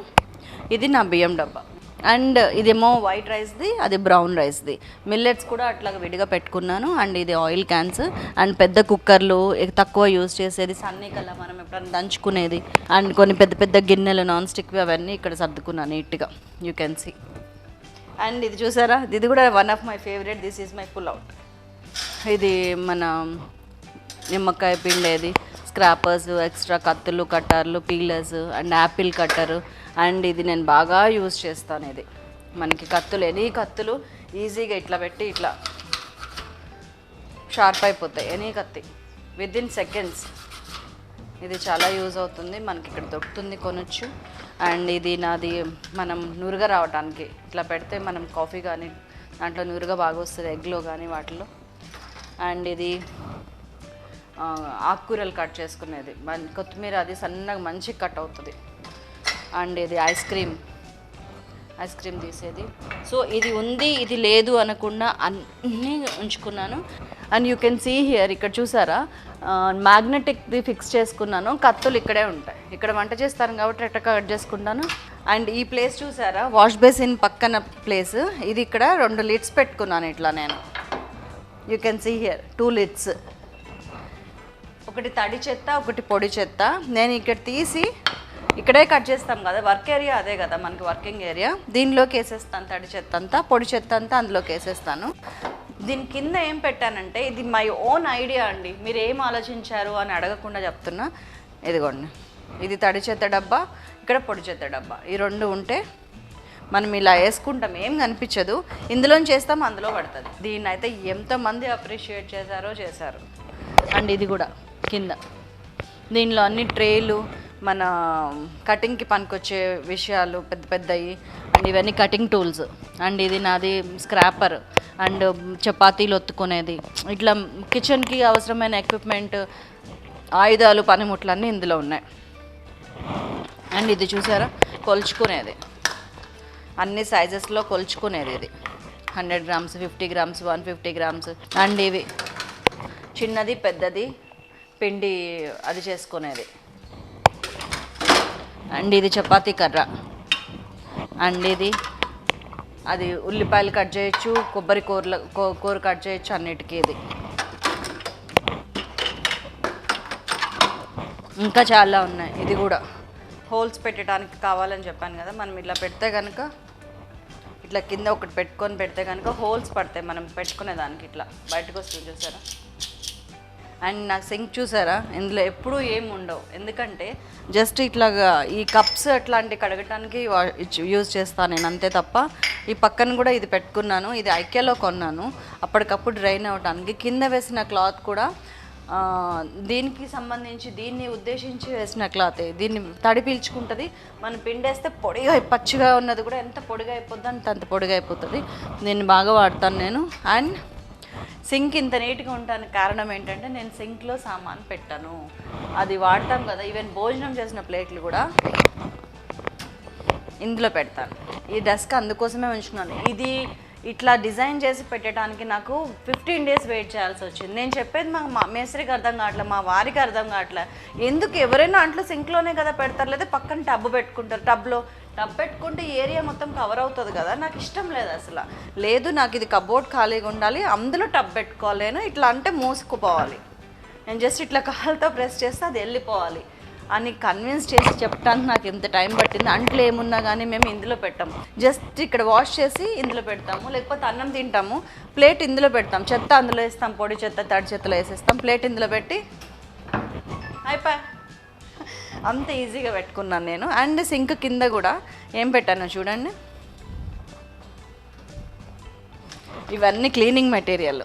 ఇది నా బియ్యం డబ్బా. అండ్ ఇదేమో వైట్ రైస్ది, అది బ్రౌన్ రైస్ది. మిల్లెట్స్ కూడా అట్లా విడిగా పెట్టుకున్నాను. అండ్ ఇది ఆయిల్ క్యాన్స్ అండ్ పెద్ద కుక్కర్లు తక్కువ యూజ్ చేసేది, సన్నీకల్లా మనం ఎప్పుడైనా దంచుకునేది, అండ్ కొన్ని పెద్ద పెద్ద గిన్నెలు నాన్ స్టిక్వి అవన్నీ ఇక్కడ సర్దుకున్నాను నీట్గా. You can see. అండ్ ఇది చూసారా, ఇది కూడా one of my favourite. This is my pull out. ఇది మన నిమ్మకాయ పిండేది, స్క్రాపర్స్, ఎక్స్ట్రా కత్తులు, కట్టర్లు, peelers and apple cutter. And ఇది నేను బాగా యూజ్ చేస్తాను. ఇది మనకి కత్తులు, ఎనీ కత్తులు ఈజీగా ఇట్లా పెట్టి ఇట్లా షార్ప్ అయిపోతాయి, ఎనీ కత్తి విదిన్ సెకండ్స్. ఇది చాలా యూజ్ అవుతుంది, మనకి ఇక్కడ దొరుకుతుంది, కొనొచ్చు. అండ్ ఇది నాది మనం నురుగ రావడానికి ఇట్లా పెడితే మనం కాఫీ కానీ దాంట్లో నురుగ బాగా వస్తుంది, ఎగ్లో కానీ వాటిలో. అండ్ ఇది ఆకుకూరలు కట్ చేసుకునేది, కొత్తిమీర అది సన్నగా మంచిగా కట్ అవుతుంది. అండ్ ఇది ఐస్ క్రీమ్ తీసేది. సో ఇది ఉంది ఇది లేదు అనకుండా అన్నీ ఉంచుకున్నాను. And you can see here, ఇక్కడ చూసారా మ్యాగ్నెటిక్ది ఫిక్స్ చేసుకున్నాను. కత్తులు ఇక్కడే ఉంటాయి, ఇక్కడ వంట చేస్తాను కాబట్టి ఎట్ట కట్ చేసుకుంటాను. అండ్ ఈ ప్లేస్ చూసారా, వాష్ బేసిన్ పక్కన ప్లేస్, ఇది ఇక్కడ 2 లిడ్స్ పెట్టుకున్నాను ఇట్లా నేను. You can see here 2 lids, ఒకటి తడి చెత్త, ఒకటి పొడి చెత్త. నేను ఇక్కడ తీసి ఇక్కడే కట్ చేస్తాం కదా, వర్క్ ఏరియా అదే కదా మనకి వర్కింగ్ ఏరియా. దీనిలోకి వేసేస్తాను తడి చెత్త అంతా, పొడి చెత్త అంతా అందులోకి వేసేస్తాను. దీని కింద ఏం పెట్టానంటే, ఇది మై ఓన్ ఐడియా అండి, మీరు ఏం ఆలోచించారు అని అడగకుండా చెప్తున్నా. ఇదిగోండి, ఇది తడి చెత్త డబ్బా, ఇక్కడ పొడి చెత్త డబ్బా. ఈ 2 ఉంటే మనం ఇలా వేసుకుంటాం, ఏం కనిపించదు. ఇందులో చేస్తాం, అందులో పడుతుంది. దీన్ని అయితే ఎంతమంది అప్రిషియేట్ చేశారు. అండ్ ఇది కూడా కింద, దీనిలో అన్ని ట్రేలు, మన కటింగ్కి పనికొచ్చే విషయాలు పెద్ద పెద్దవి. అండ్ ఇవన్నీ కటింగ్ టూల్స్. అండ్ ఇది నాది స్క్రాపర్ అండ్ చపాతీలు ఒత్తుకునేది, ఇట్లా కిచెన్కి అవసరమైన ఎక్విప్మెంట్, ఆయుధాలు, పనిముట్లు అన్నీ ఇందులో ఉన్నాయి. అండ్ ఇది చూసారా, కొలుచుకునేది, అన్ని సైజెస్లో కొలుచుకునేది. ఇది 100 గ్రామ్స్, 50 గ్రామ్స్, 150 గ్రామ్స్. అండ్ ఇవి చిన్నది పెద్దది పిండి అది చేసుకునేది. అండ్ ఇది చపాతీ కర్ర. అండ్ ఇది అది ఉల్లిపాయలు కట్ చేయొచ్చు, కొబ్బరి కూర కట్ చేయొచ్చు, అన్నిటికీ ఇది. ఇంకా చాలా ఉన్నాయి. ఇది కూడా హోల్స్ పెట్టడానికి కావాలని చెప్పాను కదా, మనం ఇట్లా పెడితే కనుక, ఇట్లా కింద ఒకటి పెట్టుకొని పెడితే కనుక హోల్స్ పడతాయి మనం పెట్టుకునే దానికి, ఇట్లా బయటకు వస్తుంది చూసారా. అండ్ నాకు సింక్ చూసారా, ఇందులో ఎప్పుడూ ఏం ఉండవు, ఎందుకంటే జస్ట్ ఇట్లాగా ఈ కప్స్ అట్లాంటివి కడగటానికి యూజ్ చేస్తాను నేను, అంతే తప్ప. ఈ పక్కన కూడా ఇది పెట్టుకున్నాను, ఇది ఐక్యాలో కొన్నాను అప్పటికప్పుడు డ్రైన్ అవ్వటానికి. కింద వేసిన క్లాత్ కూడా దీనికి సంబంధించి, దీన్ని ఉద్దేశించి వేసిన క్లాతే. దీన్ని తడి పీల్చుకుంటుంది, మనం పిండేస్తే పొడిగా, పచ్చిగా ఉన్నది కూడా ఎంత పొడిగా అయిపోద్ది అంత పొడిగా అయిపోతుంది. దీన్ని బాగా వాడతాను నేను. అండ్ సింక్ ఇంత నీట్గా ఉండడానికి కారణం ఏంటంటే, నేను సింక్లో సామాన్ పెట్టాను, అది వాడతాం కదా. ఈవెన్ భోజనం చేసిన ప్లేట్లు కూడా ఇందులో పెడతాను. ఈ డెస్క్ అందుకోసమే ఉంచుకున్నాను. ఇది ఇట్లా డిజైన్ చేసి పెట్టడానికి నాకు 15 డేస్ వెయిట్ చేయాల్సి వచ్చింది. నేను చెప్పేది మా మేస్త్రికి అర్థం కావట్లేదు, మా వారికి అర్థం కావట్లేదు. ఎందుకు ఎవరైనా అంట్లో సింక్లోనే కదా పెడతారు, లేదా పక్కన టబ్ పెట్టుకుంటారు. టబ్ పెట్టుకుంటే ఏరియా మొత్తం కవర్ అవుతుంది కదా, నాకు ఇష్టం లేదు అసలు. లేదు, నాకు ఇది కబోర్డ్ ఖాళీగా ఉండాలి, అందులో టబ్ పెట్టుకోలేను, ఇట్లా అంటే మోసుకుపోవాలి, నేను జస్ట్ ఇట్లా కాళ్ళతో ప్రెస్ చేస్తే అది వెళ్ళిపోవాలి అని కన్విన్స్ చేసి చెప్పడానికి నాకు ఎంత టైం పట్టింది. అంట్లో ఏమున్నా కానీ మేము ఇందులో పెట్టాము, జస్ట్ ఇక్కడ వాష్ చేసి ఇందులో పెడతాము. లేకపోతే అన్నం తింటాము, ప్లేట్ ఇందులో పెడతాం, చెత్త అందులో వేస్తాం, పొడి చెత్త తడి చెత్తలో వేసేస్తాం, ప్లేట్ ఇందులో పెట్టి అయిపోయా. అంత ఈజీగా పెట్టుకున్నాను నేను. అండ్ సింక్ కింద కూడా ఏం పెట్టాను చూడండి, ఇవన్నీ క్లీనింగ్ మెటీరియల్.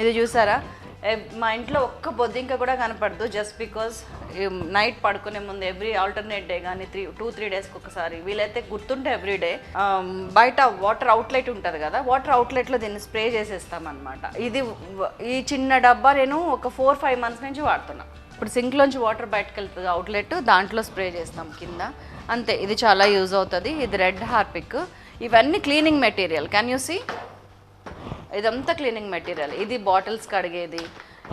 ఇది చూసారా, మా ఇంట్లో ఒక్క బొద్దింక కూడా కనపడదు, జస్ట్ బికాజ్ నైట్ పడుకునే ముందు ఎవ్రీ ఆల్టర్నేట్ డే కానీ 2-3 డేస్కి ఒకసారి, వీలైతే గుర్తుంటే ఎవ్రీడే బయట వాటర్ అవుట్లెట్ ఉంటుంది కదా, వాటర్ అవుట్లెట్లో దీన్ని స్ప్రే చేసేస్తామన్నమాట. ఇది ఈ చిన్న డబ్బా నేను ఒక 4-5 మంత్స్ నుంచి వాడుతున్నా. ఇప్పుడు సింక్లోంచి వాటర్ బయటకు వెళ్తుంది అవుట్లెట్, దాంట్లో స్ప్రే చేస్తాం కింద అంతే. ఇది చాలా యూజ్ అవుతుంది. ఇది రెడ్ హార్పిక్. ఇవన్నీ cleaning material. Can you see, ఇదంతా క్లీనింగ్ మెటీరియల్. ఇది బాటిల్స్ కడిగేది,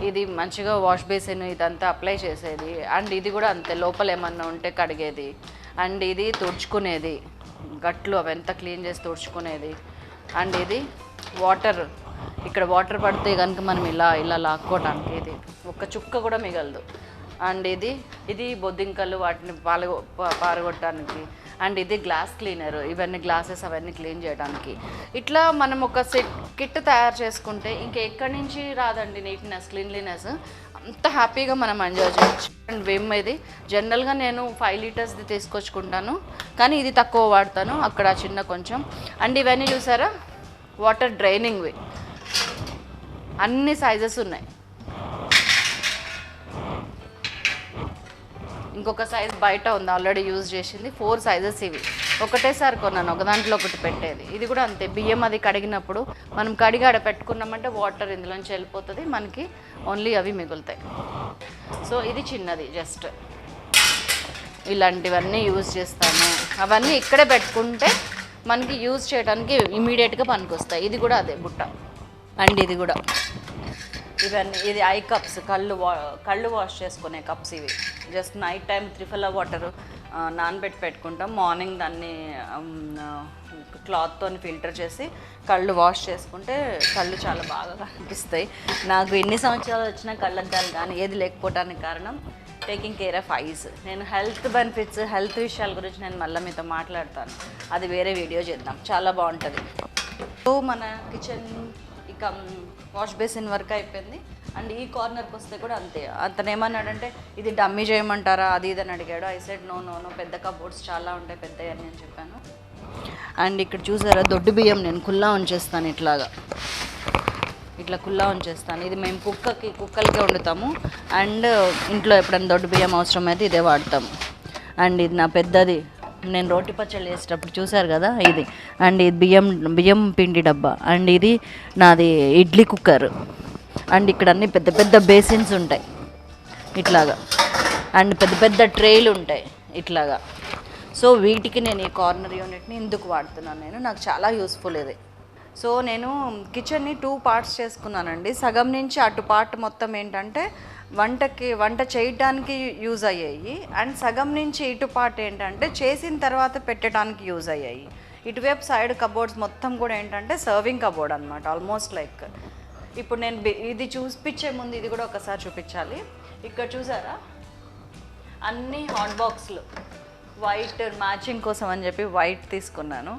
ఇది మంచిగా వాష్ బేసిన్ ఇదంతా అప్లై చేసేది. అండ్ ఇది కూడా అంతే, లోపల ఏమన్నా ఉంటే కడిగేది. అండ్ ఇది తుడుచుకునేది, గట్లు అవంతా క్లీన్ చేసి తుడుచుకునేది. అండ్ ఇది వాటర్, ఇక్కడ వాటర్ పడితే కనుక మనం ఇలా ఇలా లాక్కోవడానికి ఇది ఒక్క చుక్క కూడా మిగలదు. అండ్ ఇది బొద్దింకలు వాటిని పారగొట్టడానికి. అండ్ ఇది గ్లాస్ క్లీనర్, ఇవన్నీ గ్లాసెస్ అవన్నీ క్లీన్ చేయడానికి. ఇట్లా మనం ఒక కిట్ తయారు చేసుకుంటే ఇంకెక్కడి నుంచి రాదండి నీట్నెస్, క్లీన్లీనెస్. అంత హ్యాపీగా మనం ఎంజాయ్ చేయొచ్చు. అండ్ విమ్ ఇది జనరల్గా నేను 5 లీటర్స్ది తీసుకొచ్చుకుంటాను, కానీ ఇది తక్కువ వాడతాను, అక్కడ చిన్న కొంచెం. అండ్ ఇవన్నీ చూసారా వాటర్ డ్రైనింగ్వి, అన్ని సైజెస్ ఉన్నాయి. ఇంకొక సైజ్ బయట ఉంది ఆల్రెడీ యూజ్ చేసింది. 4 సైజెస్ ఇవి. ఒకటేసారి కొన్నాను, ఒక దాంట్లో ఒకటి పెట్టేది. ఇది కూడా అంతే, బియ్యం అది కడిగినప్పుడు మనం కడిగి ఆడ పెట్టుకున్నామంటే వాటర్ ఇందులోంచి వెళ్ళిపోతుంది, మనకి ఓన్లీ అవి మిగులుతాయి. సో ఇది చిన్నది, జస్ట్ ఇలాంటివన్నీ యూజ్ చేస్తాను. అవన్నీ ఇక్కడే పెట్టుకుంటే మనకి యూజ్ చేయడానికి ఇమీడియట్గా పనికొస్తాయి. ఇది కూడా అదే బుట్ట. అండ్ ఇది కూడా ఇవన్నీ, ఇది ఐ కప్స్, కళ్ళు వాష్ చేసుకునే కప్స్ ఇవి. Just night time triphala water నానబెట్టి పెట్టుకుంటాం, మార్నింగ్ దాన్ని క్లాత్తో ఫిల్టర్ చేసి కళ్ళు వాష్ చేసుకుంటే కళ్ళు చాలా బాగా కనిపిస్తాయి. నాకు ఎన్ని సంవత్సరాలు వచ్చినా కళ్ళద్దాలు కానీ ఏది లేకపోవడానికి కారణం టేకింగ్ కేర్ ఆఫ్ ఐస్. నేను హెల్త్ బెనిఫిట్స్, హెల్త్ విషయాల గురించి నేను మళ్ళీ మీతో మాట్లాడతాను, అది వేరే వీడియో చేద్దాం, చాలా బాగుంటుంది. సో మన కిచెన్ ఇక వాష్ బేసిన్ వర్క్ అయిపోయింది. అండ్ ఈ కార్నర్కి వస్తే కూడా అంతే. అతను ఏమన్నాడంటే ఇది డమ్మీ చేయమంటారా అది ఇది అని అడిగాడు. ఐ సెడ్ నో, పెద్ద కబోర్డ్స్ చాలా ఉంటాయి పెద్దవి అని నేను చెప్పాను. అండ్ ఇక్కడ చూసారా దొడ్డు బియ్యం నేను కుల్లా ఉంచేస్తాను, ఇట్లా కుల్లా ఉంచేస్తాను. ఇది మేము కుక్కలకే వండుతాము. అండ్ ఇంట్లో ఎప్పుడైనా దొడ్డు బియ్యం అవసరమైతే ఇదే వాడతాము. అండ్ ఇది నా పెద్దది, నేను రోటి పచ్చళ్ళు వేసేటప్పుడు చూసారు కదా ఇది. అండ్ ఇది బియ్యం పిండి డబ్బా. అండ్ ఇది నాది ఇడ్లీ కుక్కర్. అండ్ ఇక్కడ అన్ని పెద్ద పెద్ద బేసిన్స్ ఉంటాయి ఇట్లాగా, అండ్ పెద్ద పెద్ద ట్రేలు ఉంటాయి ఇట్లాగా. సో వీటికి నేను ఈ కార్నర్ యూనిట్ని ఎందుకు వాడుతున్నాను, నాకు చాలా యూస్ఫుల్ ఇది. సో నేను కిచెన్ని 2 పార్ట్స్ చేసుకున్నానండి. సగం నుంచి అటు పార్ట్ మొత్తం ఏంటంటే వంట చేయడానికి యూజ్ అయ్యాయి. అండ్ సగం నుంచి ఇటు పార్ట్ ఏంటంటే చేసిన తర్వాత పెట్టడానికి యూజ్ అయ్యాయి. ఇటువైపు సైడ్ కబోర్డ్స్ మొత్తం కూడా ఏంటంటే సర్వింగ్ కబోర్డ్ అనమాట, ఆల్మోస్ట్ లైక్. ఇప్పుడు నేను ఇది చూపించే ముందు ఇది కూడా ఒకసారి చూపించాలి. ఇక్కడ చూసారా అన్ని హాట్ బాక్స్లు, వైట్ మ్యాచింగ్ కోసం అని చెప్పి వైట్ తీసుకున్నాను.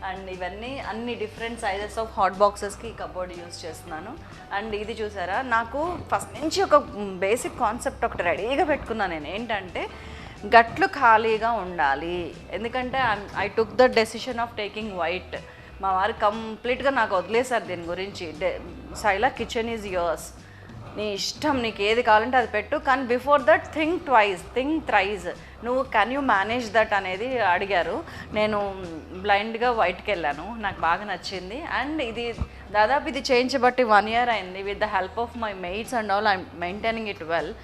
అండ్ ఇవన్నీ అన్ని డిఫరెంట్ సైజెస్ ఆఫ్ హాట్ బాక్సెస్కి కబోర్డ్ యూజ్ చేస్తున్నాను. అండ్ ఇది చూసారా, నాకు ఫస్ట్ నుంచి ఒక బేసిక్ కాన్సెప్ట్ ఒకటి రెడీగా పెట్టుకున్నాను నేను, ఏంటంటే గట్లు ఖాళీగా ఉండాలి. ఎందుకంటే I took the decision of taking white. మా వారు కంప్లీట్గా నాకు వదిలేశారు దీని గురించి. శైలా కిచెన్ ఈజ్ యువర్స్, నీ ఇష్టం, నీకు ఏది కావాలంటే అది పెట్టు, కానీ before that think twice, think thrice, నువ్వు కెన్ యూ మేనేజ్ దట్ అనేది అడిగారు. నేను బ్లైండ్గా వైట్కి వెళ్ళాను, నాకు బాగా నచ్చింది. అండ్ ఇది దాదాపు ఇది చేయించబట్టి 1 year అయింది. With the help of my maids and all I'm maintaining it well.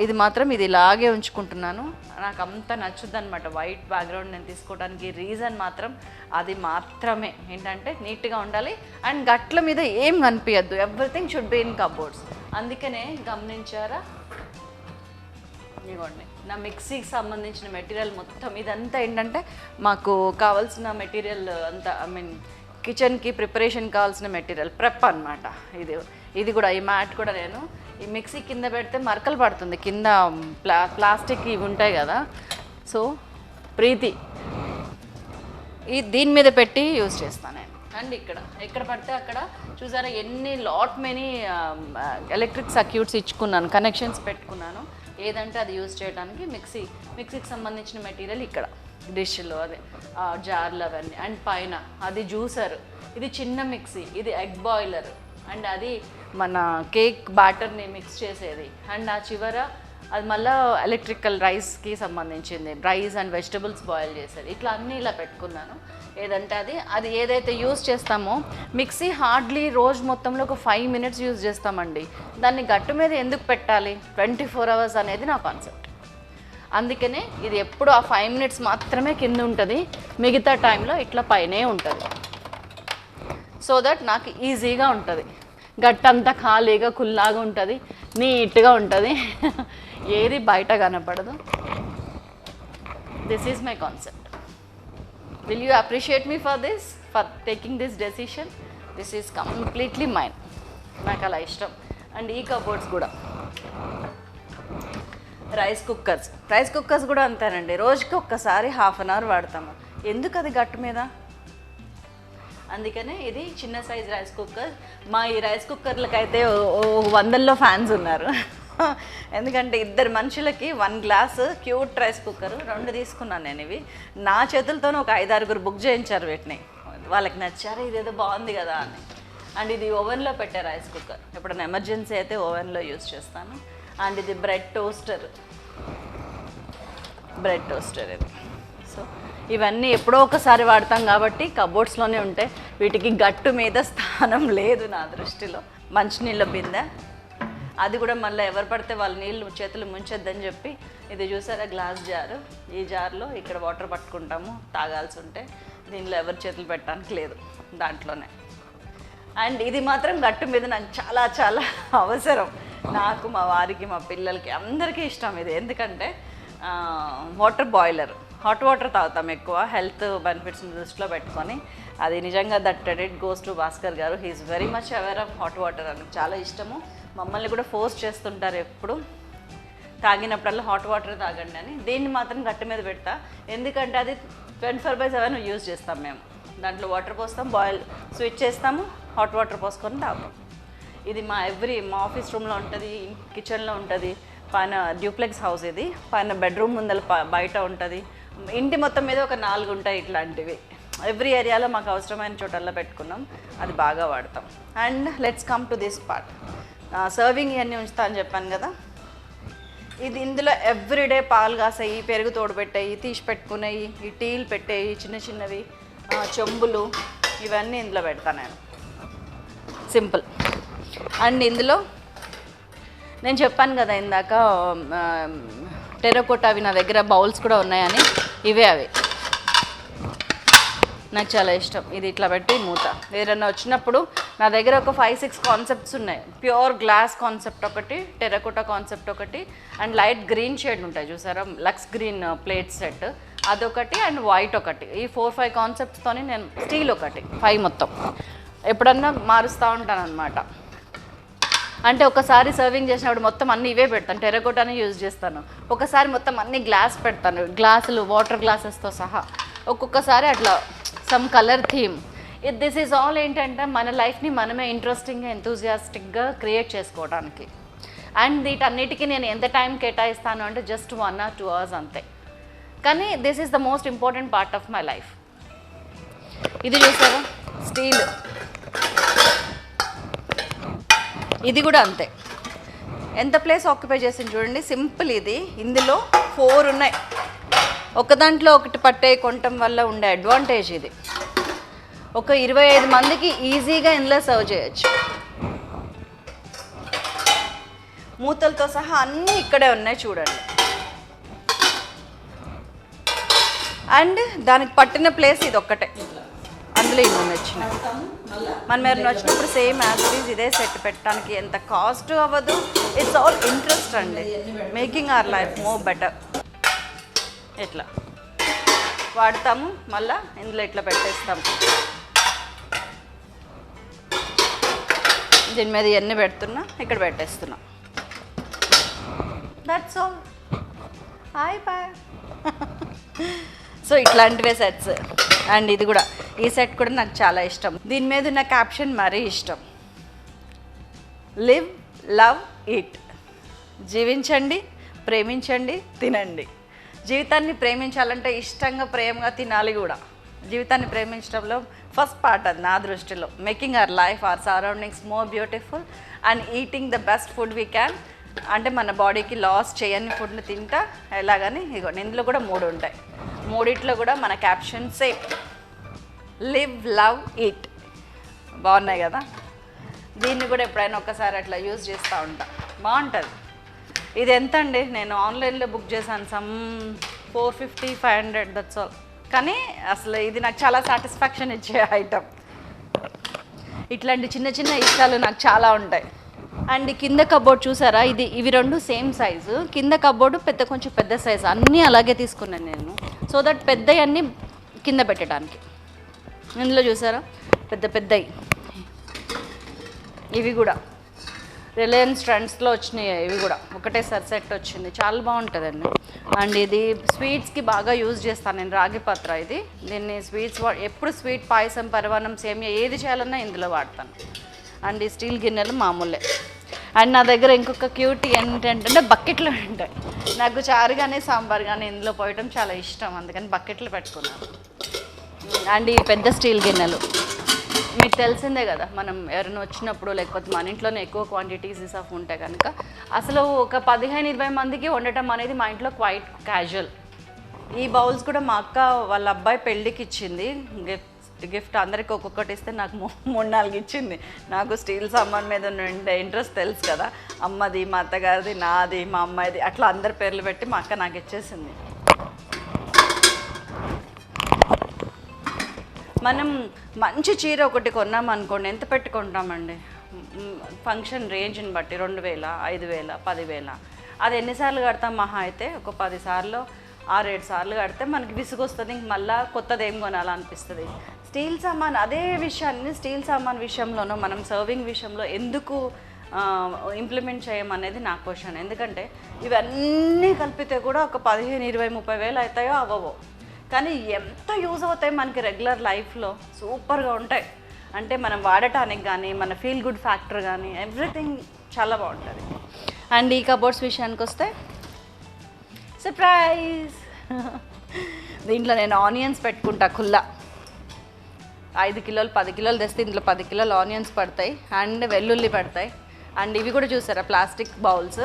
ఇది మాత్రం ఇది ఇలాగే ఉంచుకుంటున్నాను. నాకు అంత నచ్చుద్ది అనమాట వైట్ బ్యాక్గ్రౌండ్ నేను తీసుకోవడానికి. రీజన్ మాత్రం అది మాత్రమే, ఏంటంటే నీట్గా ఉండాలి అండ్ గట్ల మీద ఏం కనిపించద్దు, everything should be in cupboards. అందుకనే గమనించారా, ఇదిగోండి నా మిక్సీకి సంబంధించిన మెటీరియల్ మొత్తం ఇదంతా ఏంటంటే మాకు కావాల్సిన మెటీరియల్ అంతా, ఐ మీన్ కిచెన్కి ప్రిపరేషన్ కావాల్సిన మెటీరియల్ ప్రెప్ అనమాట. ఇది కూడా ఈ మ్యాట్ కూడా నేను ఈ మిక్సీ కింద పెడితే మరకలు పడుతుంది, కింద ప్లాస్టిక్ ఇవి ఉంటాయి కదా. సో ప్రీతి దీని మీద పెట్టి యూజ్ చేస్తాను నేను. అండ్ ఎక్కడ పడితే అక్కడ చూసారా ఎన్ని మెనీ ఎలక్ట్రిక్ సర్క్యూట్స్ ఇచ్చుకున్నాను, కనెక్షన్స్ పెట్టుకున్నాను. ఏదంటే అది యూజ్ చేయడానికి మిక్సీకి సంబంధించిన మెటీరియల్ ఇక్కడ డిష్లో అదే జార్లు అవన్నీ. అండ్ పైన అది జ్యూసర్, ఇది చిన్న మిక్సీ, ఇది ఎగ్ బాయిలర్, అండ్ అది మన కేక్ బ్యాటర్ని మిక్స్ చేసేది. అండ్ ఆ చివర అది మళ్ళీ ఎలక్ట్రికల్ రైస్కి సంబంధించింది, రైస్ అండ్ వెజిటబుల్స్ బాయిల్ చేసేది. ఇట్లా అన్నీ ఇలా పెట్టుకున్నాను. ఏదంటే అది ఏదైతే యూజ్ చేస్తామో మిక్సీ హార్డ్లీ రోజు మొత్తంలో ఒక 5 minutes యూజ్ చేస్తామండి. దాన్ని గట్టు మీద ఎందుకు పెట్టాలి 24 hours అనేది నా కాన్సెప్ట్. అందుకనే ఇది ఎప్పుడు ఆ 5 minutes మాత్రమే కింద ఉంటుంది, మిగతా టైంలో ఇట్లా పైనే ఉంటుంది. సో దట్ నాకు ఈజీగా ఉంటుంది, గట్టంతా ఖాళీగా కుల్లాగా ఉంటుంది, నీట్గా ఉంటుంది, ఏది బయట కనపడదు. This is my concept. Will you appreciate me for this, for taking this decision? This is completely mine. నాకు అలా ఇష్టం. అండ్ ఈ కబోర్డ్స్ కూడా రైస్ కుక్కర్స్ కూడా అంతేనండి. రోజుకి ఒక్కసారి 1/2 hour వాడతాము. ఎందుకు అది గట్టు మీద? అందుకనే ఇది చిన్న సైజ్ రైస్ కుక్కర్. మా ఈ రైస్ కుక్కర్లకైతే 100లో ఫ్యాన్స్ ఉన్నారు. ఎందుకంటే 2 మనుషులకి 1 glass క్యూట్ రైస్ కుక్కర్ 2 తీసుకున్నాను నేను. ఇవి నా చేతులతోనే ఒక 5-6 బుక్ చేయించారు వీటిని. వాళ్ళకి నచ్చారు, ఇదేదో బాగుంది కదా అని. అండ్ ఇది ఓవెన్లో పెట్టే రైస్ కుక్కర్. ఎప్పుడైనా ఎమర్జెన్సీ అయితే ఓవెన్లో యూజ్ చేస్తాను. అండ్ ఇది బ్రెడ్ టోస్టర్ ఇది. సో ఇవన్నీ ఎప్పుడో ఒకసారి వాడతాం కాబట్టి కబోర్డ్స్లోనే ఉంటాయి. వీటికి గట్టు మీద స్థానం లేదు నా దృష్టిలో. మంచినీళ్ళ బిందె, అది కూడా మళ్ళీ ఎవరు పడితే వాళ్ళ నీళ్ళు చేతులు ముంచొద్దని చెప్పి ఇది చూసారా గ్లాస్ జారు. ఈ జార్లో ఇక్కడ వాటర్ పట్టుకుంటాము తాగాల్సి ఉంటే. దీనిలో ఎవరు చేతులు పెట్టడానికి లేదు, దాంట్లోనే. అండ్ ఇది మాత్రం గట్టు మీద నాకు చాలా చాలా అవసరం. నాకు, మా వారికి, మా పిల్లలకి అందరికీ ఇష్టం ఇది. ఎందుకంటే వాటర్ బాయిలర్, హాట్ వాటర్ తాగుతాం ఎక్కువ, హెల్త్ బెనిఫిట్స్ని దృష్టిలో పెట్టుకొని. అది నిజంగా that credit goes to Bhaskar garu. He's very much aware of hot water. అని చాలా ఇష్టము. మమ్మల్ని కూడా ఫోర్స్ చేస్తుంటారు ఎప్పుడు తాగినప్పుడల్లా హాట్ వాటర్ తాగండి అని. దీన్ని మాత్రం గట్టు మీద పెడతా, ఎందుకంటే అది 24/7 యూజ్ చేస్తాం మేము. దాంట్లో వాటర్ పోస్తాం, స్విచ్ చేస్తాము, హాట్ వాటర్ పోసుకొని తాగుతాం. ఇది మా ఆఫీస్ రూమ్లో ఉంటుంది, కిచెన్లో ఉంటుంది. పైన డ్యూప్లెక్స్ హౌస్ ఇది. పైన బెడ్రూమ్ ముందర బయట ఉంటుంది. ఇంటి మొత్తం మీద ఒక 4 ఉంటాయి ఇట్లాంటివి. ఎవ్రీ ఏరియాలో మాకు అవసరమైన చోటల్లో పెట్టుకున్నాం. అది బాగా వాడతాం. And let's come to this part. Serving ఇవన్నీ ఉంచుతా అని చెప్పాను కదా. ఇది ఇందులో ఎవ్రీడే పాలు కాసాయి, పెరుగు తోడు పెట్టాయి, తీసి పెట్టుకునేవి, ఈ టీలు పెట్టేవి, చిన్న చిన్నవి చెంబులు, ఇవన్నీ ఇందులో పెడతాను నేను. సింపుల్. అండ్ ఇందులో నేను చెప్పాను కదా ఇందాక టెర్రకోట, అవి నా దగ్గర బౌల్స్ కూడా ఉన్నాయని. ఇవే అవి నాకు చాలా ఇష్టం. ఇది ఇట్లా పెట్టి మూత. ఏదైనా వచ్చినప్పుడు నా దగ్గర ఒక 5-6 కాన్సెప్ట్స్ ఉన్నాయి. ప్యూర్ గ్లాస్ కాన్సెప్ట్ ఒకటి, టెర్రకోట కాన్సెప్ట్ ఒకటి, అండ్ లైట్ గ్రీన్ షేడ్ ఉంటాయి చూసారా, లక్స్ గ్రీన్ ప్లేట్ సెట్ అదొకటి, అండ్ వైట్ ఒకటి. ఈ 4-5 కాన్సెప్ట్స్తోని నేను స్టీల్ ఒకటి 5 మొత్తం ఎప్పుడన్నా మారుస్తూ ఉంటాను అనమాట. అంటే ఒకసారి సర్వింగ్ చేసినప్పుడు మొత్తం అన్నీ ఇవే పెడతాను, టెర్రకోటానే యూజ్ చేస్తాను. ఒకసారి మొత్తం అన్ని గ్లాస్ పెడతాను, గ్లాసులు వాటర్ గ్లాసెస్తో సహా. ఒక్కొక్కసారి అట్లా some colour theme. This is all ఏంటంటే మన లైఫ్ని మనమే ఇంట్రెస్టింగ్గా, ఎంతూజియాస్టిక్గా క్రియేట్ చేసుకోవడానికి. అండ్ వీటన్నిటికీ నేను ఎంత టైం కేటాయిస్తాను అంటే జస్ట్ 1 or 2 hours అంతే. కానీ this is the most important part of my life. ఇది చూసారా స్టీల్, ఇది కూడా అంతే. ఎంత ప్లేస్ ఆక్యుపై చేసింది చూడండి. సింపుల్. ఇది ఇందులో 4 ఉన్నాయి. ఒక దాంట్లో ఒకటి పట్టే కొనటం వల్ల ఉండే అడ్వాంటేజ్ ఇది. ఒక 25 మందికి ఈజీగా ఇందులో సర్వ్ చేయొచ్చు. మూతలతో సహా అన్నీ ఇక్కడే ఉన్నాయి చూడండి. అండ్ దానికి పట్టిన ప్లేస్ ఇది ఒక్కటే. అందులో ఇన్ని వచ్చినాయి. మనం ఎవరైనా వచ్చినప్పుడు సేమ్ యాజ్ ఇట్ ఈజ్ ఇదే సెట్ పెట్టడానికి ఎంత కాస్ట్ అవ్వదు. ఇట్స్ ఆల్ ఇంట్రెస్ట్ అండి, making our life more better. ఇట్లా వాడతాము, మళ్ళీ ఇందులో ఇట్లా పెట్టేస్తాము. దీని మీద ఇవన్నీ పెడుతున్నా, ఇక్కడ పెట్టేస్తున్నా. That's all. Hi bye. So ఇట్లాంటివే సెట్స్. అండ్ ఇది కూడా, ఈ సెట్ కూడా నాకు చాలా ఇష్టం. దీని మీద ఉన్న క్యాప్షన్ మరీ ఇష్టం. Live, love, eat. జీవించండి, ప్రేమించండి, తినండి. జీవితాన్ని ప్రేమించాలంటే ఇష్టంగా, ప్రేమగా తినాలి కూడా. జీవితాన్ని ప్రేమించడంలో ఫస్ట్ పార్ట్ అది నా దృష్టిలో. Making our life, hour surroundings more beautiful and eating the best food we can. అంటే మన బాడీకి లాస్ చేయని ఫుడ్ని తింటా ఎలాగని ఇగో ఇందులో కూడా 3 ఉంటాయి. మూడిట్లో కూడా మన caption same, live love eat. బాగున్నాయి కదా. దీన్ని కూడా ఎప్పుడైనా ఒక్కసారి అట్లా యూజ్ చేస్తూ ఉంటా, బాగుంటుంది. ఇది ఎంత అండి, నేను ఆన్లైన్లో బుక్ చేశాను, సమ్ 450 500 దట్స్ ఆల్. కానీ అసలు ఇది నాకు చాలా సాటిస్ఫాక్షన్ ఇచ్చే ఐటమ్. ఇట్లాంటి చిన్న చిన్న ఇష్టాలు నాకు చాలా ఉంటాయి. అండ్ కింద కబోర్డ్ చూసారా, ఇవి 2 సేమ్ సైజు. కింద కబోర్డు కొంచెం పెద్ద సైజు, అన్నీ అలాగే తీసుకున్నాను నేను, సో దట్ పెద్దవన్నీ కింద పెట్టడానికి. ఇందులో చూసారా పెద్ద పెద్దవి, ఇవి కూడా రిలయన్స్ ట్రెండ్స్లో వచ్చినాయి. ఇవి కూడా ఒకటేసారి సెట్ వచ్చింది, చాలా బాగుంటుందండి. అండ్ ఇది స్వీట్స్కి బాగా యూజ్ చేస్తాను నేను, రాగి పత్ర ఇది. దీన్ని స్వీట్స్ ఎప్పుడు స్వీట్ పాయసం, పరవాన్నం, సేమియా ఏది చేయాలన్నా ఇందులో వాడతాను. అండ్ ఈ స్టీల్ గిన్నెలు మామూలే. అండ్ నా దగ్గర ఇంకొక క్యూటీ ఏంటంటే బకెట్లు ఉంటాయి. నాకు చారు కానీ సాంబార్ కానీ ఇందులో పోయటం చాలా ఇష్టం, అందుకని బకెట్లు పెట్టుకున్నాను. అండ్ ఈ పెద్ద స్టీల్ గిన్నెలు మీకు తెలిసిందే కదా, మనం ఎవరైనా వచ్చినప్పుడు లేకపోతే మన ఇంట్లోనే ఎక్కువ క్వాంటిటీస్ ఆఫ్ ఉంటాయి కనుక అసలు ఒక 15-20 మందికి వండటం అనేది మా ఇంట్లో క్వైట్ క్యాజువల్. ఈ బౌల్స్ కూడా మా అక్క వాళ్ళ అబ్బాయి పెళ్ళికి ఇచ్చింది గిఫ్ట్. అందరికి ఒక్కొక్కటి ఇస్తే నాకు 3-4 ఇచ్చింది. నాకు స్టీల్ సామాన్ మీద ఉండే ఇంట్రెస్ట్ తెలుసు కదా, అమ్మది, మా అత్తగారిది, నాది, మా అమ్మాయిది, అట్లా అందరి పేర్లు పెట్టి మా అక్క నాకు ఇచ్చేసింది. మనం మంచి చీర ఒకటి కొన్నాం అనుకోండి, ఎంత పెట్టుకుంటామండి ఫంక్షన్ రేంజ్ని బట్టి, 2000, 5000, 10,000. అది ఎన్నిసార్లు కడతాం మహా అయితే ఒక 10 సార్లు 6-7 సార్లు కడితే మనకి విసుగొస్తుంది, ఇంక మళ్ళీ కొత్తది ఏం కొనాలనిపిస్తుంది. స్టీల్ సామాన్ అదే విషయాన్ని స్టీల్ సామాన్ విషయంలోనూ మనం సర్వింగ్ విషయంలో ఎందుకు ఇంప్లిమెంట్ చేయమనేది నా క్వశ్చన్. ఎందుకంటే ఇవన్నీ కలిపితే కూడా ఒక 15, 20, 30 వేలు అవుతాయో అవ్వవో, కానీ ఎంత యూజ్ అవుతాయి మనకి రెగ్యులర్ లైఫ్లో, సూపర్గా ఉంటాయి. అంటే మనం వాడటానికి కానీ మన ఫీల్ గుడ్ ఫ్యాక్టర్ కానీ ఎవ్రీథింగ్ చాలా బాగుంటుంది. అండ్ ఈ కబోర్డ్స్ విషయానికి వస్తే సర్ప్రైజ్, దీంట్లో నేను ఆనియన్స్ పెట్టుకుంటా ఖుల్లా. 5 కిలోలు 10 కిలోలు తెస్తే ఇందులో 10 కిలోలు ఆనియన్స్ పడతాయి, అండ్ వెల్లుల్లి పడతాయి. అండ్ ఇవి కూడా చూసారా ప్లాస్టిక్ బౌల్స్,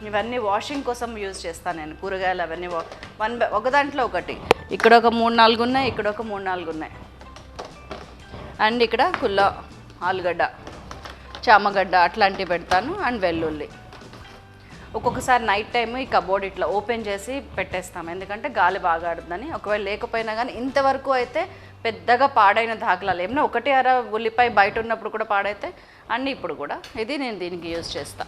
ఇవన్నీ వాషింగ్ కోసం యూజ్ చేస్తాను నేను. కూరగాయలు అవన్నీ ఒక దాంట్లో ఒకటి, ఇక్కడ ఒక 3-4 ఉన్నాయి, ఇక్కడ ఒక 3-4 ఉన్నాయి. అండ్ ఇక్కడ కుల్ల ఆలుగడ్డ, చామగడ్డ అట్లాంటివి పెడతాను. అండ్ వెల్లుల్లి ఒక్కొక్కసారి నైట్ టైము ఈ కబోర్డ్ ఇట్లా ఓపెన్ చేసి పెట్టేస్తాం, ఎందుకంటే గాలి బాగా ఆడుతుందని. ఒకవేళ లేకపోయినా కానీ ఇంతవరకు అయితే పెద్దగా పాడైన దాఖలాలు ఏమన్నా 1-2 ఉల్లిపాయ బయట ఉన్నప్పుడు కూడా పాడైతే, అండ్ ఇప్పుడు కూడా ఇది నేను దీనికి యూజ్ చేస్తా.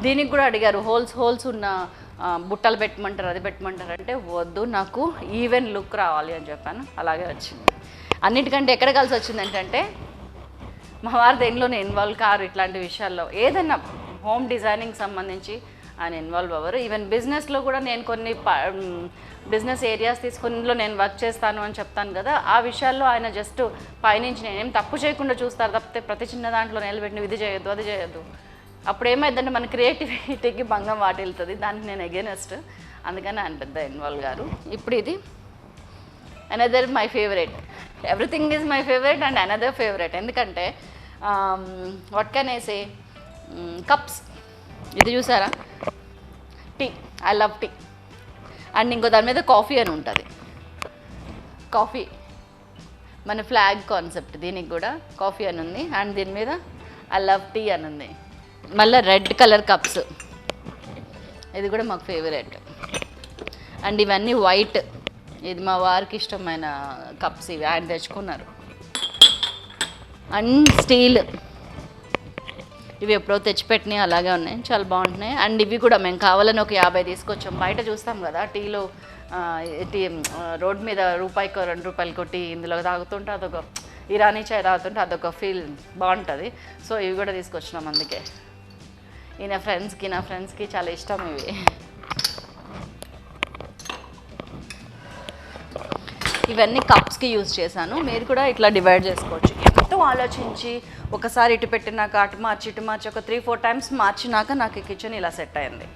దీనికి కూడా అడిగారు హోల్స్ ఉన్న బుట్టలు పెట్టమంటారు, అది పెట్టమంటారు అంటే వద్దు, నాకు ఈవెన్ లుక్ రావాలి అని చెప్పాను. అలాగే వచ్చింది. అన్నిటికంటే ఎక్కడ కలిసి వచ్చింది ఏంటంటే మా వారు దేనిలోనే ఇన్వాల్వ్ కారు, ఇట్లాంటి విషయాల్లో ఏదైనా హోమ్ డిజైనింగ్ సంబంధించి ఆయన ఇన్వాల్వ్ అవ్వరు. ఈవెన్ బిజినెస్లో కూడా నేను కొన్ని బిజినెస్ ఏరియాస్ తీసుకునిలో నేను వర్క్ చేస్తాను అని చెప్తాను కదా, ఆ విషయాల్లో ఆయన జస్ట్ పైనుంచి నేనేం తప్పు చేయకుండా చూస్తారు తప్పితే ప్రతి చిన్న దాంట్లో నిలబెట్టిన ఇది చేయొద్దు అది చేయొద్దు. అప్పుడు ఏమైందంటే మన క్రియేటివిటీకి భంగం వాటిల్తుంది, దానికి నేను అగేనెస్ట్. అందుకని ఆయన పెద్ద ఇన్వాల్వ్ గారు. ఇప్పుడు ఇది another my favourite, everything is my favourite and another favourite. ఎందుకంటే what can I say, cups. ఇది చూసారా, tea, I love tea. And ఇంకో దాని మీద కాఫీ అని ఉంటుంది, కాఫీ మన ఫ్లాగ్ కాన్సెప్ట్, దీనికి కూడా కాఫీ అని ఉంది. అండ్ దీని మీద ఐ లవ్ టీ అని ఉంది. మళ్ళీ రెడ్ కలర్ కప్స్, ఇది కూడా మాకు ఫేవరెట్. అండ్ ఇవన్నీ వైట్, ఇది మా వారికి ఇష్టమైన కప్స్, ఇవి ఆయన తెచ్చుకున్నారు. అండ్ స్టీల్, ఇవి ఎప్పుడో తెచ్చిపెట్టినాయి, అలాగే ఉన్నాయి, చాలా బాగుంటున్నాయి. అండ్ ఇవి కూడా మేము కావాలని ఒక 50 తీసుకొచ్చాం. బయట చూస్తాం కదా టీలో, టీ రోడ్ మీద రూపాయికో 2 రూపాయలకో టీ ఇందులో తాగుతుంటే అదొక ఇరానీ చాయ్ తాగుతుంటే అదొక ఫీల్ బాగుంటుంది. సో ఇవి కూడా తీసుకొచ్చినాం. అందుకే నా ఫ్రెండ్స్కి చాలా ఇష్టం ఇవి. ఇవన్నీ కప్స్కి యూజ్ చేశాను. మీరు కూడా ఇట్లా డివైడ్ చేసుకోవచ్చు. ఎంతో ఆలోచించి ఒకసారి ఇటు పెట్టినాక అటు మార్చి ఒక 3-4 టైమ్స్ మార్చినాక నాకు ఈ కిచెన్ ఇలా సెట్ అయింది.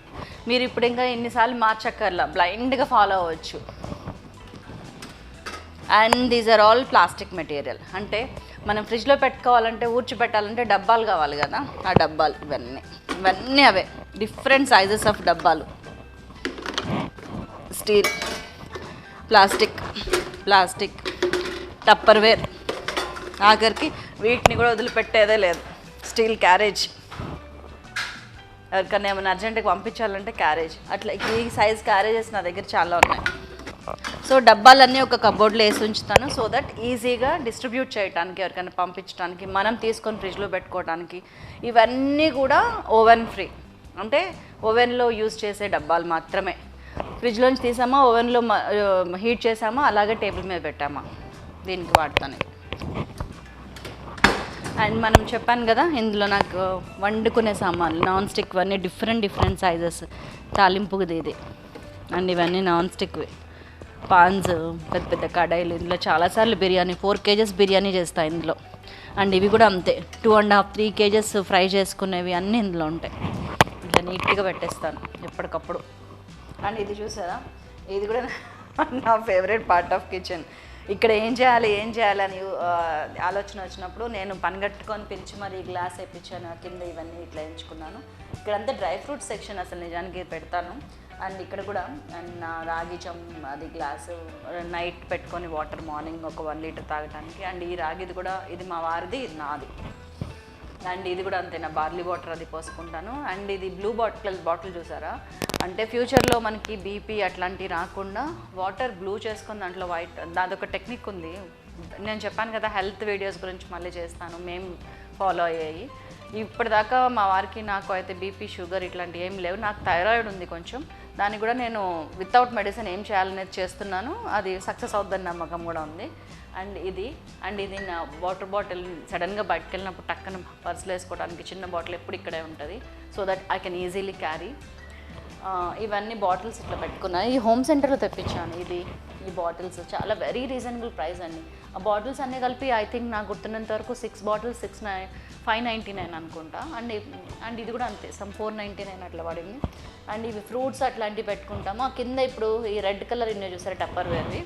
మీరు ఇప్పుడు ఇంకా ఎన్నిసార్లు మార్చక్కర్లా, బ్లైండ్గా ఫాలో అవ్వచ్చు. And these are all plastic material. అంటే మనం ఫ్రిడ్జ్లో పెట్టుకోవాలంటే ఊడ్చి పెట్టాలంటే డబ్బాలు కావాలి కదా, ఆ డబ్బాలు ఇవన్నీ అవే. డిఫరెంట్ సైజెస్ ఆఫ్ డబ్బాలు, స్టీల్, ప్లాస్టిక్, టప్పర్వేర్, ఆఖరికి వీటిని కూడా వదిలిపెట్టేదే లేదు. స్టీల్ క్యారేజ్, ఎవరికన్నా ఏమైనా అర్జెంటుగా పంపించాలంటే క్యారేజ్, అట్లా ఈ సైజ్ క్యారేజెస్ నా దగ్గర చాలా ఉన్నాయి. సో డబ్బాలన్నీ ఒక కబోర్డ్లో వేసి ఉంచుతాను, సో దట్ ఈజీగా డిస్ట్రిబ్యూట్ చేయడానికి, ఎవరికైనా పంపించడానికి, మనం తీసుకొని ఫ్రిడ్జ్లో పెట్టుకోవడానికి. ఇవన్నీ కూడా ఓవెన్ ఫ్రీ, అంటే ఓవెన్లో యూజ్ చేసే డబ్బాలు మాత్రమే. ఫ్రిడ్జ్లోంచి తీసామా, ఓవెన్లో హీట్ చేసామా, అలాగే టేబుల్ మీద పెట్టామా, దీనికి వాడతాను. అండ్ మనం చెప్పాను కదా, ఇందులో నాకు వండుకునే సామాన్లు నాన్ స్టిక్ అన్నీ డిఫరెంట్ సైజెస్. తాలింపుది ఇది, అండ్ ఇవన్నీ నాన్ స్టిక్వి. పాన్స్, పెద్ద కడాయిలు. ఇందులో చాలాసార్లు బిర్యానీ 4 kgs బిర్యానీ చేస్తాను ఇందులో. అండ్ ఇవి కూడా అంతే, 2.5-3 kgs ఫ్రై చేసుకునేవి అన్నీ ఇందులో ఉంటాయి. ఇట్లా నీట్గా పెట్టేస్తాను ఎప్పటికప్పుడు. అండ్ ఇది చూసారా, ఇది కూడా నా ఫేవరెట్ పార్ట్ ఆఫ్ కిచెన్. ఇక్కడ ఏం చేయాలి అని ఆలోచన వచ్చినప్పుడు నేను పనిగట్టుకొని పిలిచి మరి గ్లాస్ వేయించాను, కింద ఇవన్నీ ఇట్లా ఎంచుకున్నాను. ఇక్కడంతా డ్రై ఫ్రూట్ సెక్షన్ అసలు నిజానికి పెడతాను. అండ్ ఇక్కడ కూడా నా రాగి అది గ్లాసు నైట్ పెట్టుకొని వాటర్ మార్నింగ్ ఒక 1 లీటర్ తాగడానికి. అండ్ ఈ రాగిది కూడా, ఇది మా వారిది, ఇది నాది. అండ్ ఇది కూడా అంతే, నా బార్లీ వాటర్ అది పోసుకుంటాను. అండ్ ఇది బ్లూ బాటిల్ చూసారా, అంటే ఫ్యూచర్లో మనకి బీపీ అట్లాంటివి రాకుండా వాటర్ బ్లూ చేసుకుని దాంట్లో వైట్, దాదొక టెక్నిక్ ఉంది. నేను చెప్పాను కదా హెల్త్ వీడియోస్ గురించి మళ్ళీ చేస్తాను, మేము ఫాలో అయ్యాయి. ఇప్పటిదాకా మా వారికి నాకు అయితే బీపీ షుగర్ ఇట్లాంటివి ఏం లేవు. నాకు థైరాయిడ్ ఉంది కొంచెం, దానికి కూడా నేను వితౌట్ మెడిసిన్ ఏం చేయాలనేది చేస్తున్నాను. అది సక్సెస్ అవుతుందని నమ్మకం కూడా ఉంది. అండ్ ఇది నా వాటర్ బాటిల్ సడన్గా బయటకు వెళ్ళినప్పుడు టక్కన పర్సులో వేసుకోవడానికి చిన్న బాటిల్ ఎప్పుడు ఇక్కడే ఉంటుంది, so that I can easily carry. ఇవన్నీ బాటిల్స్ ఇట్లా పెట్టుకున్నాను, ఈ హోమ్ సెంటర్లో తెప్పించాను. ఈ బాటిల్స్ చాలా వెరీ రీజనబుల్ ప్రైస్ అండి. ఆ బాటిల్స్ అన్నీ కలిపి ఐ థింక్ నాకు గుర్తున్నంత వరకు 6 బాటిల్స్ 599 అనుకుంటా. అండ్ ఇది కూడా అంతే, 499 అట్లా పడింది. అండ్ ఇవి ఫ్రూట్స్ అట్లాంటివి పెట్టుకుంటాము. కింద ఇప్పుడు ఈ రెడ్ కలర్ ఇన్ని చూసారు టప్పర్వేర్వి,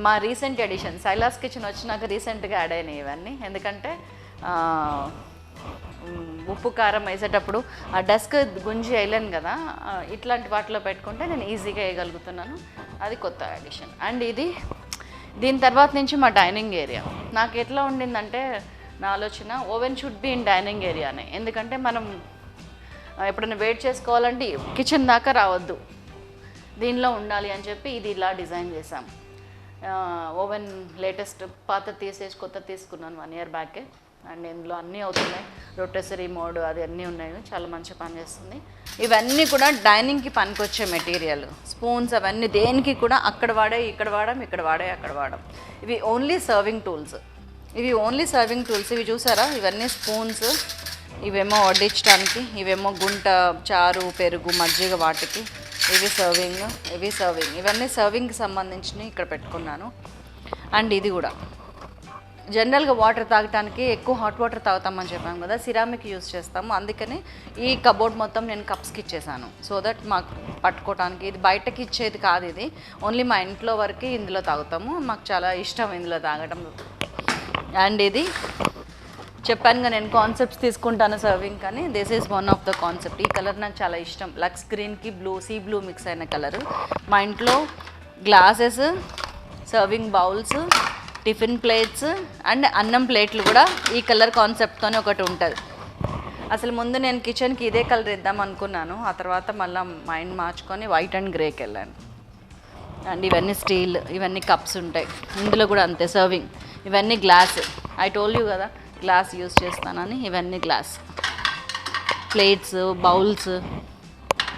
మా రీసెంట్ ఎడిషన్ సైలాస్ కిచెన్ వచ్చినాక రీసెంట్గా యాడ్ అయినాయి ఇవన్నీ. ఎందుకంటే ఉప్పు కారం వేసేటప్పుడు ఆ డస్క్ గుంజి వేయలేను కదా, ఇట్లాంటి వాటిలో పెట్టుకుంటే నేను ఈజీగా వేయగలుగుతున్నాను. అది కొత్త ఎడిషన్. అండ్ దీని తర్వాత నుంచి మా డైనింగ్ ఏరియా నాకు ఎట్లా ఉండిందంటే, నా ఆలోచన oven should be in dining ఏరియానే. ఎందుకంటే మనం ఎప్పుడైనా వెయిట్ చేసుకోవాలంటే కిచెన్ దాకా రావద్దు, దీనిలో ఉండాలి అని చెప్పి ఇది ఇలా డిజైన్ చేసాం. ఓవెన్ లేటెస్ట్ పాత తీసేసి కొత్త తీసుకున్నాను 1 year బ్యాకే. అండ్ ఇందులో అన్నీ అవుతున్నాయి, రొటేసరీ మోడ్ అది అన్నీ ఉన్నాయి, చాలా మంచి పని చేస్తుంది. ఇవన్నీ కూడా డైనింగ్కి పనికొచ్చే మెటీరియల్. స్పూన్స్ అవన్నీ దేనికి కూడా అక్కడ వాడే ఇక్కడ వాడాం, ఇక్కడ వాడే అక్కడ వాడాం. ఇవి ఓన్లీ సర్వింగ్ టూల్స్. ఇవి చూసారా, ఇవన్నీ స్పూన్స్. ఇవేమో వడ్డించడానికి, ఇవేమో గుంట, చారు, పెరుగు, మజ్జిగ వాటికి. ఇవి సర్వింగ్. ఇవన్నీ సర్వింగ్కి సంబంధించినవి ఇక్కడ పెట్టుకున్నాను. అండ్ ఇది కూడా జనరల్గా వాటర్ తాగటానికి ఎక్కువ హాట్ వాటర్ తాగుతామని చెప్పాము కదా, సిరామిక్ యూస్ చేస్తాము. అందుకని ఈ కబోర్డ్ మొత్తం నేను కప్స్కి ఇచ్చేసాను, సో దట్ మాకు పట్టుకోవడానికి. ఇది బయటకి ఇచ్చేది కాదు, ఇది ఓన్లీ మా ఇంట్లో వరకు ఇందులో తాగుతాము. మాకు చాలా ఇష్టం ఇందులో తాగటం. అండ్ ఇది చెప్పానుగా నేను కాన్సెప్ట్స్ తీసుకుంటాను సర్వింగ్ కానీ, this is one of the concept. ఈ కలర్ నాకు చాలా ఇష్టం, లక్స్ గ్రీన్కి సీ బ్లూ మిక్స్ అయిన కలరు. మా ఇంట్లో glasses, serving bowls, tiffin plates and అన్నం ప్లేట్లు కూడా ఈ కలర్ కాన్సెప్ట్తోనే ఒకటి ఉంటుంది. అసలు ముందు నేను కిచెన్కి ఇదే కలర్ ఇద్దాం అనుకున్నాను, ఆ తర్వాత మళ్ళీ మైండ్ మార్చుకొని వైట్ అండ్ గ్రేకి వెళ్ళాను. అండ్ ఇవన్నీ స్టీల్, ఇవన్నీ కప్స్ ఉంటాయి. ఇందులో కూడా అంతే సర్వింగ్. ఇవన్నీ గ్లాస్, ఐ టోల్డ్ యూ కదా గ్లాస్ యూజ్ చేస్తానని. ఇవన్నీ గ్లాస్ ప్లేట్స్, బౌల్స్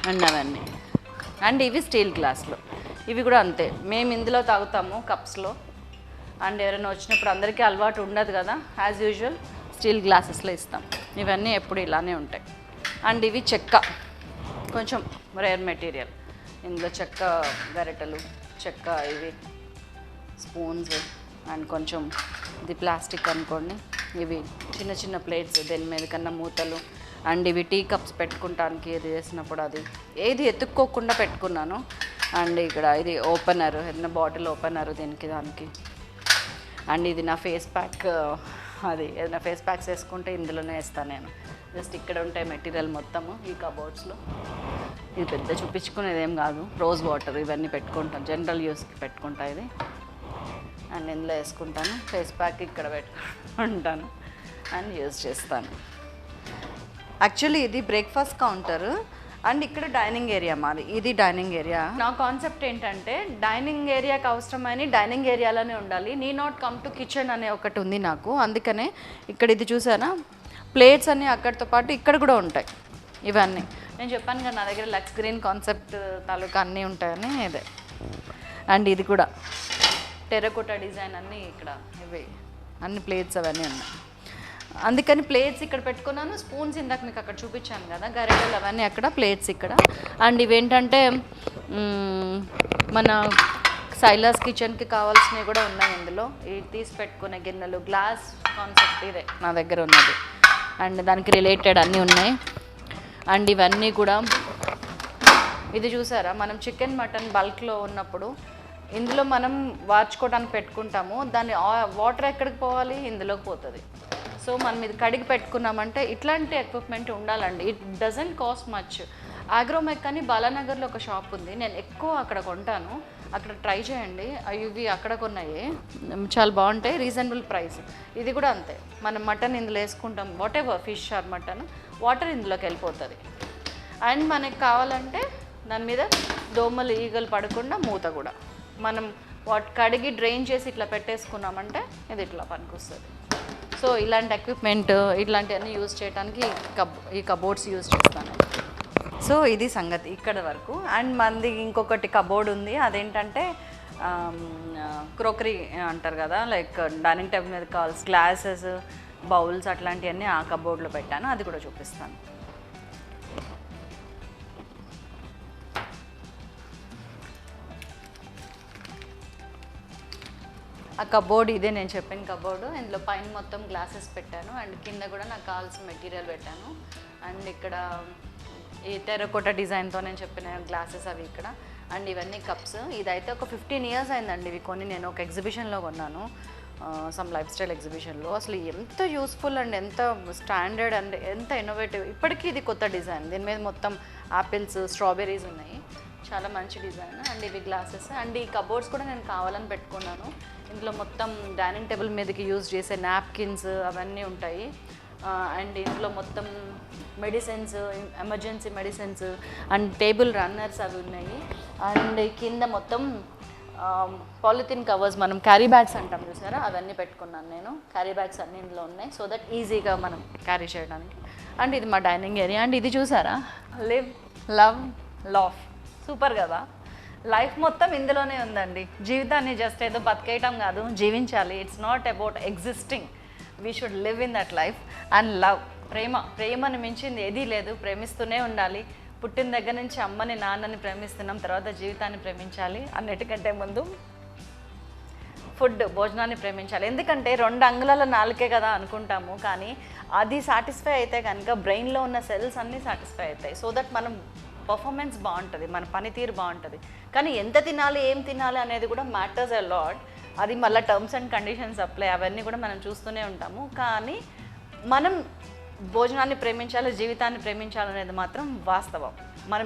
అండ్ అవన్నీ. అండ్ ఇవి స్టీల్ గ్లాసులు, ఇవి కూడా అంతే. మేము ఇందులో తాగుతాము కప్స్లో. అండ్ ఎవరైనా వచ్చినప్పుడు అందరికీ అలవాటు ఉండదు కదా, యాజ్ యూజువల్ స్టీల్ గ్లాసెస్లో ఇస్తాం. ఇవన్నీ ఎప్పుడు ఇలానే ఉంటాయి. అండ్ ఇవి చెక్క, కొంచెం రేర్ మెటీరియల్. ఇందులో చెక్క గరిటెలు, చెక్క ఇవి స్పూన్స్ అండ్ కొంచెం ఇది ప్లాస్టిక్ అనుకోండి. ఇవి చిన్న చిన్న ప్లేట్స్, దేని మీద కన్నా మూతలు. అండ్ ఇవి టీ కప్స్ పెట్టుకుంటానికి ఏది చేసినప్పుడు అది ఏది ఎత్తుక్కోకుండా పెట్టుకున్నాను. అండ్ ఇక్కడ ఇది ఓపెనర్, ఏదైనా బాటిల్ ఓపెనర్ దీనికి దానికి. అండ్ ఇది నా ఫేస్ ప్యాక్, అది ఏదైనా ఫేస్ ప్యాక్స్ వేసుకుంటే ఇందులోనే వేస్తాను నేను. జస్ట్ ఇక్కడ ఉంటాయి మెటీరియల్ మొత్తము ఈ కబోర్డ్స్లో. ఇది పెద్ద చూపించుకునేది ఏం కాదు, రోజ్ వాటర్ ఇవన్నీ పెట్టుకుంటాను, జనరల్ యూస్కి పెట్టుకుంటా ఇది. అండ్ ఇందులో వేసుకుంటాను, ఫేస్ ప్యాక్ ఇక్కడ పెట్టుకుంటాను అండ్ యూజ్ చేస్తాను. యాక్చువల్లీ ఇది బ్రేక్ఫాస్ట్ కౌంటర్ అండ్ ఇక్కడ డైనింగ్ ఏరియా మాది, ఇది డైనింగ్ ఏరియా. నా కాన్సెప్ట్ ఏంటంటే డైనింగ్ ఏరియాకి అవసరమైన డైనింగ్ ఏరియాలోనే ఉండాలి, need not come to kitchen అనే ఒకటి ఉంది నాకు. అందుకనే ఇక్కడ ఇది చూసానా, ప్లేట్స్ అన్నీ అక్కడితో పాటు ఇక్కడ కూడా ఉంటాయి. ఇవన్నీ నేను చెప్పాను కదా నా దగ్గర లక్స్ గ్రీన్ కాన్సెప్ట్ తాలూకా అన్నీ ఉంటాయని. ఇదే అండ్ ఇది కూడా టెర్రకోటా డిజైన్ అన్నీ ఇక్కడ ఇవి అన్ని ప్లేట్స్ అవన్నీ ఉన్నాయి. అందుకని ప్లేట్స్ ఇక్కడ పెట్టుకున్నాను. స్పూన్స్ ఇందాక మీకు అక్కడ చూపించాను కదా, గరిటెలు అవన్నీ అక్కడ, ప్లేట్స్ ఇక్కడ. అండ్ ఇవేంటంటే మన సైలాస్ కిచెన్కి కావాల్సినవి కూడా ఉన్నాయి ఇందులో. ఇవి తీసి పెట్టుకునే గిన్నెలు, గ్లాస్ కాన్సెప్ట్ ఇదే నా దగ్గర ఉన్నది. అండ్ దానికి రిలేటెడ్ అన్నీ ఉన్నాయి. అండ్ ఇవన్నీ కూడా ఇది చూసారా, మనం చికెన్ మటన్ బల్క్లో ఉన్నప్పుడు ఇందులో మనం వార్చుకోవడానికి పెట్టుకుంటాము, దాన్ని వాటర్ ఎక్కడికి పోవాలి, ఇందులోకి పోతుంది. సో మనం ఇది కడిగి పెట్టుకున్నామంటే ఇట్లాంటి ఎక్విప్మెంట్ ఉండాలండి. It doesn't cost much. Agromech అని బాలానగర్లో ఒక షాప్ ఉంది, నేను ఎక్కువ అక్కడ కొంటాను, అక్కడ ట్రై చేయండి. ఇవి అక్కడ కొన్నాయి, చాలా బాగుంటాయి, రీజనబుల్ ప్రైస్. ఇది కూడా అంతే, మనం మటన్ ఇందులో వేసుకుంటాం, what ever fish or mutton, water ఇందులోకి వెళ్ళిపోతుంది. అండ్ మనకి కావాలంటే దాని మీద దోమలు ఈగలు పడకుండా మూత కూడా మనం కడిగి డ్రైన్ చేసి ఇట్లా పెట్టేసుకున్నామంటే ఇది ఇట్లా పనికొస్తుంది. సో ఇలాంటి ఎక్విప్మెంట్ ఇట్లాంటివన్నీ యూజ్ చేయడానికి ఈ కబోర్డ్స్ యూజ్ చేస్తాను. సో ఇది సంగతి ఇక్కడ వరకు. అండ్ మనది ఇంకొకటి కబోర్డ్ ఉంది, అదేంటంటే క్రోకరీ అంటారు కదా, లైక్ డైనింగ్ టేబుల్ మీద కావాల్సిన గ్లాసెస్, బౌల్స్ అట్లాంటివన్నీ ఆ కబోర్డ్లో పెట్టాను, అది కూడా చూపిస్తాను. ఆ కబోర్డ్ ఇదే నేను చెప్పిన కబోర్డు. ఇందులో పైన మొత్తం గ్లాసెస్ పెట్టాను అండ్ కింద కూడా నాకు కావాల్సిన మెటీరియల్ పెట్టాను. అండ్ ఇక్కడ ఈ టెర్రకోటా డిజైన్తో నేను చెప్పిన గ్లాసెస్ అవి ఇక్కడ. అండ్ ఇవన్నీ కప్స్. ఇదైతే ఒక 15 years అయిందండి ఇవి కొని. నేను ఒక ఎగ్జిబిషన్లో కొన్నాను, సమ్ లైఫ్ స్టైల్ ఎగ్జిబిషన్లో. అసలు ఎంత యూస్ఫుల్ అండ్ ఎంత స్టాండర్డ్ అండ్ ఎంత ఇన్నోవేటివ్. ఇప్పటికీ ఇది కొత్త డిజైన్, దీని మీద మొత్తం యాపిల్స్, స్ట్రాబెర్రీస్ ఉన్నాయి, చాలా మంచి డిజైన్. అండ్ ఇవి గ్లాసెస్. అండ్ ఈ కబోర్డ్స్ కూడా నేను కావాలని పెట్టుకున్నాను. ఇందులో మొత్తం డైనింగ్ టేబుల్ మీదకి యూజ్ చేసే నాప్కిన్స్ అవన్నీ ఉంటాయి. అండ్ ఇందులో మొత్తం medicines, emergency medicines and table runners అవి ఉన్నాయి. అండ్ కింద మొత్తం పాలిథిన్ కవర్స్, మనం క్యారీ బ్యాగ్స్ అంటాం చూసారా, అవన్నీ పెట్టుకున్నాను నేను. క్యారీ బ్యాగ్స్ అన్నీ ఇందులో ఉన్నాయి, సో దట్ ఈజీగా మనం క్యారీ చేయడానికి. అండ్ ఇది మా డైనింగ్ ఏరియా. అండ్ ఇది చూసారా, లివ్, లవ్, లాఫ్. సూపర్ కదా, లైఫ్ మొత్తం ఇందులోనే ఉందండి. జీవితాన్ని జస్ట్ ఏదో బతికేయటం కాదు, జీవించాలి. It's not about existing, we should live in that life. And love, ప్రేమని మించింది ఏదీ లేదు, ప్రేమిస్తూనే ఉండాలి. పుట్టిన దగ్గర నుంచి అమ్మని, నాన్నని ప్రేమిస్తున్నాం, తర్వాత జీవితాన్ని ప్రేమించాలి. అన్నిటికంటే ముందు భోజనాన్ని ప్రేమించాలి. ఎందుకంటే 2 అంగుళాల నాలుకే కదా అనుకుంటాము, కానీ అది సాటిస్ఫై అయితే కనుక బ్రెయిన్లో ఉన్న సెల్స్ అన్నీ సాటిస్ఫై అవుతాయి. సో దట్ మనం పర్ఫార్మెన్స్ బాగుంటుంది, మన పనితీరు బాగుంటుంది. కానీ ఎంత తినాలి, ఏం తినాలి అనేది కూడా మ్యాటర్స్ ఎ లాట్. అది మళ్ళీ టర్మ్స్ అండ్ కండిషన్స్ అప్లై, అవన్నీ కూడా మనం చూస్తూనే ఉంటాము. కానీ మనం భోజనాన్ని ప్రేమించాలి, జీవితాన్ని ప్రేమించాలనేది మాత్రం వాస్తవం,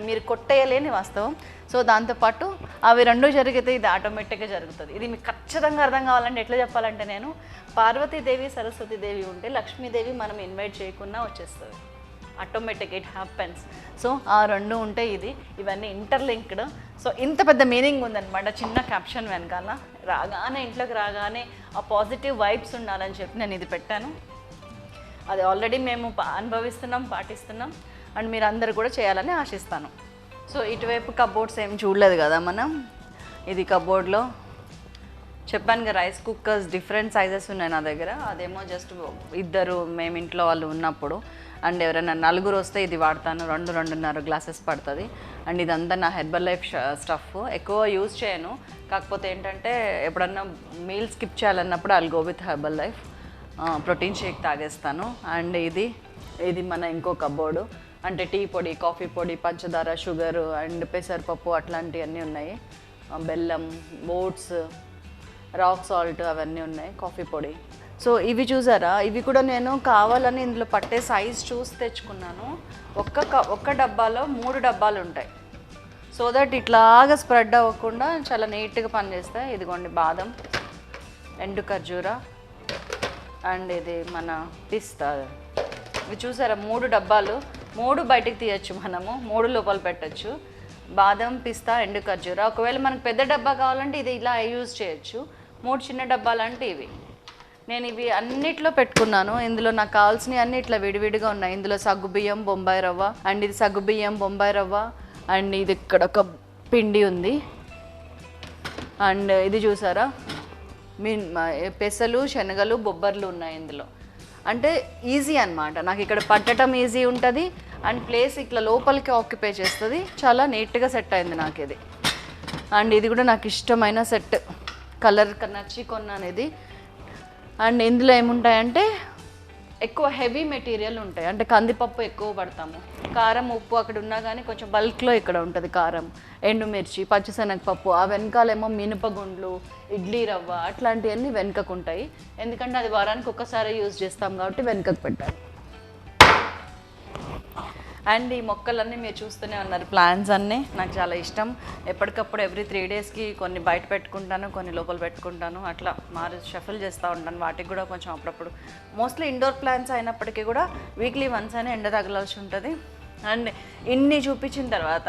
మీరు కొట్టేయలేని వాస్తవం. సో దాంతోపాటు అవి 2 జరిగితే ఇది ఆటోమేటిక్గా జరుగుతుంది. ఇది మీకు ఖచ్చితంగా అర్థం కావాలంటే ఎట్లా చెప్పాలంటే, నేను పార్వతీదేవి, సరస్వతీదేవి ఉంటే లక్ష్మీదేవి మనం ఇన్వైట్ చేయకుండా వచ్చేస్తుంది, ఆటోమేటిక్, ఇట్ హ్యాపెన్స్. సో ఆ 2 ఉంటే ఇవన్నీ ఇంటర్లింక్డ్. సో ఇంత పెద్ద మీనింగ్ ఉందన్నమాట చిన్న క్యాప్షన్ వెనకాల. ఇంట్లోకి రాగానే ఆ పాజిటివ్ వైబ్స్ ఉండాలని చెప్పి నేను ఇది పెట్టాను. అది ఆల్రెడీ మేము అనుభవిస్తున్నాం, పాటిస్తున్నాం. అండ్ మీరు అందరూ కూడా చేయాలని ఆశిస్తాను. సో ఇటువైపు కబోర్డ్స్ ఏం చూడలేదు కదా మనం. ఇది కబోర్డ్లో చెప్పాను కదా, రైస్ కుక్కర్స్ డిఫరెంట్ సైజెస్ ఉన్నాయి నా దగ్గర. అదేమో జస్ట్ 2 మేము ఇంట్లో వాళ్ళు ఉన్నప్పుడు. అండ్ ఎవరైనా 4 వస్తే ఇది వాడతాను, 2-2.5 గ్లాసెస్ పడుతుంది. అండ్ ఇదంతా నా హెర్బల్ లైఫ్ స్టఫ్, ఎక్కువ యూజ్ చేయను. కాకపోతే ఏంటంటే ఎప్పుడన్నా మీల్ స్కిప్ చేయాలన్నప్పుడు I'll go with Herbalife, protein shake తాగేస్తాను. అండ్ ఇది మన ఇంకో కబోర్డు, అంటే టీ పొడి, కాఫీ పొడి, పంచదార, షుగరు అండ్ పెసరపప్పు అట్లాంటివన్నీ ఉన్నాయి. బెల్లం, ఓట్స్, రాక్ సాల్ట్ అవన్నీ ఉన్నాయి, కాఫీ పొడి. సో ఇవి చూసారా, ఇవి కూడా నేను కావాలని ఇందులో పట్టే సైజ్ చూసి తెచ్చుకున్నాను. ఒక్క డబ్బాలో 3 డబ్బాలు ఉంటాయి. సో దట్ ఇట్లాగా స్ప్రెడ్ అవ్వకుండా చాలా నీట్గా పనిచేస్తాయి. ఇదిగోండి బాదం, ఎండు ఖర్జూర అండ్ ఇది మన పిస్తా. ఇవి చూసారా 3 డబ్బాలు, 3 బయటికి తీయచ్చు మనము, 3 లోపల పెట్టచ్చు. బాదం, పిస్తా, ఎండు ఖర్జూర. ఒకవేళ మనకు పెద్ద డబ్బా కావాలంటే ఇది ఇలా యూజ్ చేయొచ్చు. 3 చిన్న డబ్బాలు అంటే ఇవి. నేను ఇవి అన్నిట్లో పెట్టుకున్నాను. ఇందులో నాకు కావాల్సినవి అన్ని ఇట్లా విడివిడిగా ఉన్నాయి. ఇందులో సగ్గుబియ్యం, బొంబాయి రవ్వ అండ్ ఇది సగ్గుబియ్యం, బొంబాయి రవ్వ అండ్ ఇది ఇక్కడ ఒక పిండి ఉంది అండ్ ఇది చూసారా పెసలు, శనగలు, బొబ్బర్లు ఉన్నాయి ఇందులో. అంటే ఈజీ అనమాట. నాకు ఇక్కడ పట్టడం ఈజీ ఉంటుంది అండ్ ప్లేస్ ఇట్లా లోపలికి ఆక్యుపై చేస్తుంది. చాలా నీట్గా సెట్ అయింది నాకు ఇది. అండ్ ఇది కూడా నాకు ఇష్టమైన సెట్, కలర్ నచ్చి కొన్నాను ఇది. అండ్ ఇందులో ఏముంటాయంటే ఎక్కువ హెవీ మెటీరియల్ ఉంటాయి. అంటే కందిపప్పు ఎక్కువ పడతాము, కారం, ఉప్పు అక్కడ ఉన్నా కానీ కొంచెం బల్క్లో ఇక్కడ ఉంటుంది కారం, ఎండుమిర్చి, పచ్చిశనగపప్పు. ఆ వెనకాలేమో మినపగుండ్లు, ఇడ్లీ రవ్వ అట్లాంటివన్నీ వెనుకకు ఉంటాయి. ఎందుకంటే అది వారానికి ఒక్కసారి యూజ్ చేస్తాం కాబట్టి వెనుకకు పెట్టాలి. అండ్ ఈ మొక్కలన్నీ మీరు చూస్తూనే ఉన్నారు, ప్లాంట్స్ అన్నీ నాకు చాలా ఇష్టం. ఎప్పటికప్పుడు ఎవ్రీ 3 డేస్కి కొన్ని బయట పెట్టుకుంటాను, కొన్ని లోపల పెట్టుకుంటాను. అట్లా షఫల్ చేస్తూ ఉంటాను. వాటికి కూడా కొంచెం అప్పుడప్పుడు, మోస్ట్లీ ఇండోర్ ప్లాంట్స్ అయినప్పటికీ కూడా వీక్లీ వన్స్ అయినా ఎండ తగలాల్సి ఉంటుంది. అండ్ ఇన్ని చూపించిన తర్వాత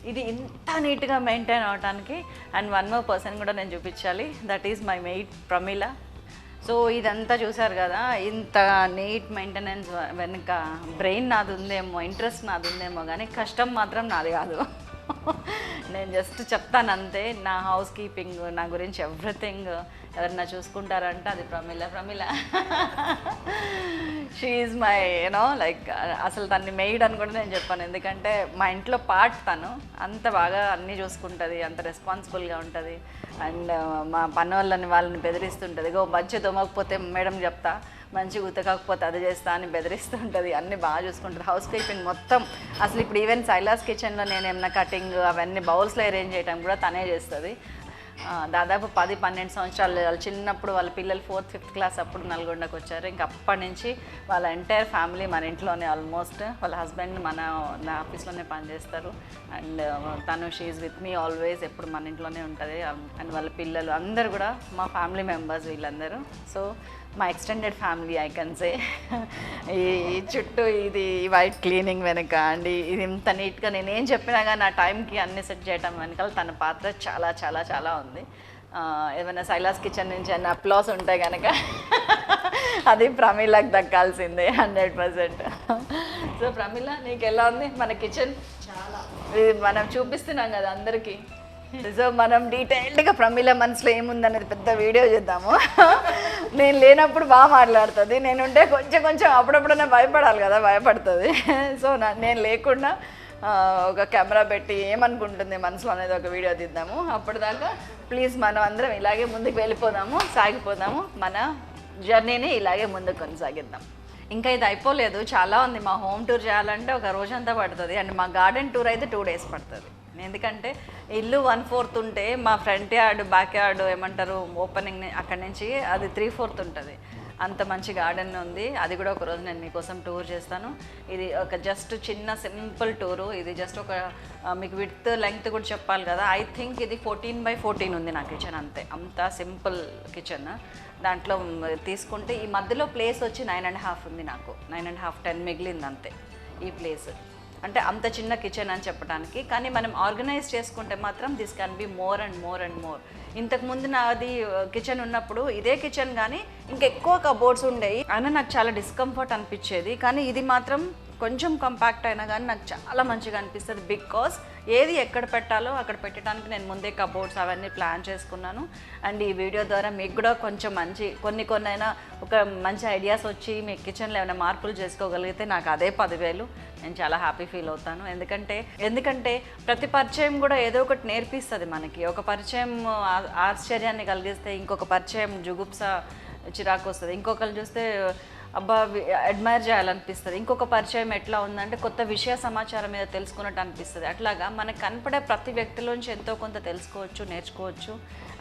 ఇది ఇంత నీట్గా మెయింటైన్ అవడానికి అండ్ 1 more పర్సన్ కూడా నేను చూపించాలి. That is my maid Pramila. So ఇదంతా చూసారు కదా, ఇంత నీట్ మెయింటెనెన్స్ వెనుక బ్రెయిన్ నాది ఉందేమో, ఇంట్రెస్ట్ నాది ఉందేమో, కానీ కష్టం మాత్రం నాది కాదు. నేను జస్ట్ చెప్తాను అంతే. నా హౌస్ కీపింగ్, నా గురించి ఎవ్రీథింగ్ ఎవరన్నా చూసుకుంటారంటే అది Pramila. She is my like అసలు తన్ని మెయిడ్ అని కూడా నేను చెప్పాను. ఎందుకంటే మా ఇంట్లో పార్ట్ తను. అంత బాగా అన్నీ చూసుకుంటుంది, అంత రెస్పాన్సిబుల్గా ఉంటుంది. అండ్ మా పని వాళ్ళని బెదిరిస్తుంటుంది. మంచి తోమకపోతే మేడం చెప్తా, మంచిగా ఉతకకపోతే అది చేస్తా అని బెదిరిస్తుంటుంది. అన్నీ బాగా చూసుకుంటుంది. హౌస్ కీపింగ్ మొత్తం. అసలు ఇప్పుడు ఈవెన్ సైలాస్ కిచెన్లో నేను ఏమన్నా కటింగ్ అవన్నీ బౌల్స్లో అరేంజ్ చేయడం కూడా తనే చేస్తుంది. దాదాపు 10-12 సంవత్సరాలు. వాళ్ళు చిన్నప్పుడు వాళ్ళ పిల్లలు 4th, 5th క్లాస్ అప్పుడు నల్గొండకు వచ్చారు. ఇంక అప్పటి నుంచి వాళ్ళ ఎంటైర్ ఫ్యామిలీ మన ఇంట్లోనే ఆల్మోస్ట్. వాళ్ళ హస్బెండ్ నా ఆఫీస్లోనే పనిచేస్తారు. అండ్ తను షీఈ్ విత్ మీ ఆల్వేస్, ఎప్పుడు మన ఇంట్లోనే ఉంటుంది. అండ్ వాళ్ళ పిల్లలు అందరు కూడా మా ఫ్యామిలీ మెంబర్స్ వీళ్ళందరూ. సో మా extended family I can say. ఈ చుట్టూ ఇది వైట్ క్లీనింగ్ వెనక అండి, ఇది ఇంత నీట్గా నేనేం చెప్పినా కానీ నా టైంకి అన్ని సెట్ చేయడం వెనకాల తన పాత్ర చాలా చాలా చాలా ఉంది. ఏమైనా సైలాస్ కిచెన్ నుంచి అన్న అప్లాస్ ఉంటాయి కనుక అది ప్రమీలకు దక్కాల్సిందే 100%. సో ప్రమీల, నీకు ఎలా ఉంది మన కిచెన్? చాలా, ఇది మనం చూపిస్తున్నాం కదా అందరికీ. సో మనం డీటెయిల్డ్గా ప్రమీల మనసులో ఏముందనేది పెద్ద వీడియో చేద్దాము. నేను లేనప్పుడు బాగా మాట్లాడుతుంది, నేనుంటే కొంచెం అప్పుడప్పుడనే భయపడాలి కదా, భయపడుతుంది. సో నేను లేకుండా ఒక కెమెరా పెట్టి ఏమనుకుంటుంది మనసులో అనేది ఒక వీడియో తీద్దాము. అప్పటిదాకా ప్లీజ్ మనం అందరం ఇలాగే ముందుకు వెళ్ళిపోదాము, సాగిపోదాము. మన జర్నీని ఇలాగే ముందుకు కొనసాగిద్దాం. ఇంకా ఇది అయిపోలేదు, చాలా ఉంది. మా హోమ్ టూర్ చేయాలంటే ఒక రోజంతా పడుతుంది. అండ్ మా గార్డెన్ టూర్ అయితే 2 days పడుతుంది. ఎందుకంటే ఇల్లు 1/4 ఉంటే మా ఫ్రంట్ యార్డ్, బ్యాక్ యార్డ్ ఏమంటారు ఓపెనింగ్ అక్కడి నుంచి అది 3/4 ఉంటుంది. అంత మంచి గార్డెన్ ఉంది. అది కూడా ఒకరోజు నేను మీకోసం టూర్ చేస్తాను. ఇది ఒక జస్ట్ చిన్న సింపుల్ టూరు. ఇది జస్ట్ ఒక మీకు విడ్త్ లెంగ్త్ కూడా చెప్పాలి కదా. ఐ థింక్ ఇది 14x14 ఉంది నా కిచెన్. అంత సింపుల్ కిచెన్. దాంట్లో తీసుకుంటే ఈ మధ్యలో ప్లేస్ వచ్చి 9.5 ఉంది నాకు. 9.5, 10 మిగిలింది అంతే ఈ ప్లేస్. అంటే అంత చిన్న కిచెన్ అని చెప్పడానికి. కానీ మనం ఆర్గనైజ్ చేసుకుంటే మాత్రం this can be more and more and more. ఇంతకుముందు నాది కిచెన్ ఉన్నప్పుడు ఇదే కిచెన్ కానీ ఇంకెక్కువ కబోర్డ్స్ ఉండేవి. అయినా నాకు చాలా డిస్కంఫర్ట్ అనిపించేది. కానీ ఇది మాత్రం కొంచెం కంపాక్ట్ అయినా కానీ నాకు చాలా మంచిగా అనిపిస్తుంది. బికాస్ ఏది ఎక్కడ పెట్టాలో అక్కడ పెట్టడానికి నేను ముందే కబోర్డ్స్ అవన్నీ ప్లాన్ చేసుకున్నాను. అండ్ ఈ వీడియో ద్వారా మీకు కూడా కొంచెం కొన్ని అయినా ఒక మంచి ఐడియాస్ వచ్చి మీ కిచెన్లో ఏమైనా మార్పులు చేసుకోగలిగితే నాకు అదే 10,000. నేను చాలా హ్యాపీ ఫీల్ అవుతాను. ఎందుకంటే ప్రతి పరిచయం కూడా ఏదో ఒకటి నేర్పిస్తుంది మనకి. ఒక పరిచయం ఆశ్చర్యాన్ని కలిగిస్తే ఇంకొక పరిచయం జుగుప్స చిరాకు వస్తుంది. ఇంకొకరు చూస్తే అబ్బా అడ్మైర్ చేయాలనిపిస్తుంది. ఇంకొక పరిచయం ఎట్లా ఉందంటే కొత్త విషయ సమాచారం మీద తెలుసుకున్నట్టు అనిపిస్తుంది. అట్లాగా మనకు కనపడే ప్రతి వ్యక్తిలోంచి ఎంతో కొంత తెలుసుకోవచ్చు, నేర్చుకోవచ్చు.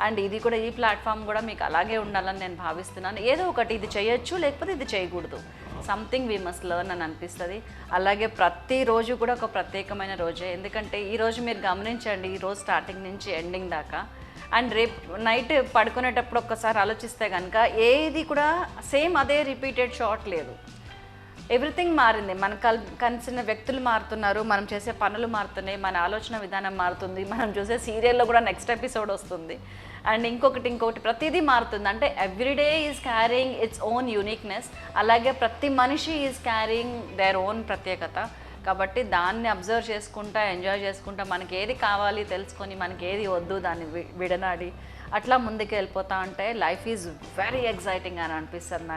అండ్ ఇది కూడా, ఈ ప్లాట్ఫామ్ కూడా మీకు అలాగే ఉండాలని నేను భావిస్తున్నాను. ఏదో ఒకటి ఇది చేయొచ్చు, లేకపోతే ఇది చేయకూడదు, సంథింగ్ వీ మస్ట్ లెర్న్ అని అనిపిస్తుంది. అలాగే ప్రతిరోజు కూడా ఒక ప్రత్యేకమైన రోజే. ఎందుకంటే ఈరోజు మీరు గమనించండి, ఈరోజు స్టార్టింగ్ నుంచి ఎండింగ్ దాకా. అండ్ రేపు నైట్ పడుకునేటప్పుడు ఒక్కసారి ఆలోచిస్తే కనుక ఏది కూడా సేమ్ అదే రిపీటెడ్ షాట్ లేదు. ఎవ్రీథింగ్ మారింది. మన కలిసిన వ్యక్తులు మారుతున్నారు, మనం చేసే పనులు మారుతున్నాయి, మన ఆలోచన విధానం మారుతుంది, మనం చూసే సీరియల్లో కూడా నెక్స్ట్ ఎపిసోడ్ వస్తుంది. అండ్ ఇంకొకటి ప్రతిదీ మారుతుంది. అంటే everyday is carrying its own uniqueness. అలాగే ప్రతి మనిషి ఈజ్ క్యారింగ్ దేర్ ఓన్ ప్రత్యేకత. కాబట్టి దాన్ని అబ్జర్వ్ చేసుకుంటా, ఎంజాయ్ చేసుకుంటా, మనకి ఏది కావాలి తెలుసుకొని, మనకి ఏది వద్దు దాన్ని విడనాడి అట్లా ముందుకు వెళ్ళిపోతా ఉంటే లైఫ్ ఈజ్ వెరీ ఎగ్జైటింగ్ అని అనిపిస్తుంది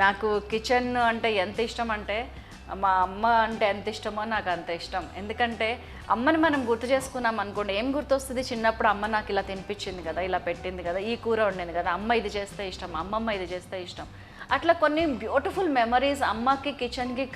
నాకు కిచెన్ అంటే ఎంత ఇష్టం అంటే, మా అమ్మ అంటే ఎంత ఇష్టమో నాకు అంత ఇష్టం. ఎందుకంటే అమ్మని మనం గుర్తు చేసుకున్నాం అనుకోండి, ఏం గుర్తొస్తుంది? చిన్నప్పుడు అమ్మ నాకు ఇలా తినిపించింది కదా, ఇలా పెట్టింది కదా, ఈ కూర వండింది కదా, అమ్మ ఇది చేస్తే ఇష్టం, అమ్మమ్మ ఇది చేస్తే ఇష్టం. అట్లా కొన్ని బ్యూటిఫుల్ మెమరీస్ అమ్మకి కిచెన్కి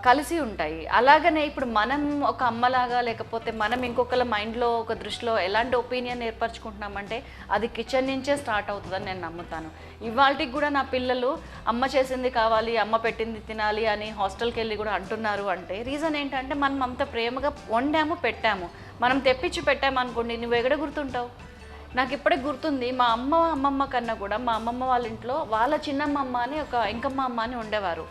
కలిసి ఉంటాయి. అలాగనే ఇప్పుడు మనం ఒక అమ్మలాగా, లేకపోతే మనం ఇంకొకళ్ళ మైండ్లో ఒక దృష్టిలో ఎలాంటి ఒపీనియన్ ఏర్పరచుకుంటున్నామంటే అది కిచెన్ నుంచే స్టార్ట్ అవుతుందని నేను నమ్ముతాను. ఇవాళకి కూడా నా పిల్లలు అమ్మ చేసింది కావాలి, అమ్మ పెట్టింది తినాలి అని హాస్టల్కి వెళ్ళి కూడా అంటున్నారు. అంటే రీజన్ ఏంటంటే మనం అంత ప్రేమగా వండాము, పెట్టాము. మనం తెప్పించి పెట్టామనుకోండి, నువ్వు ఎక్కడ గుర్తుంటావు? నాకు ఇప్పుడే గుర్తుంది, మా అమ్మమ్మ కన్నా కూడా మా అమ్మమ్మ వాళ్ళ ఇంట్లో వాళ్ళ చిన్నమ్మ అని ఒక ఇంకమ్మ అమ్మ అని ఉండేవారు.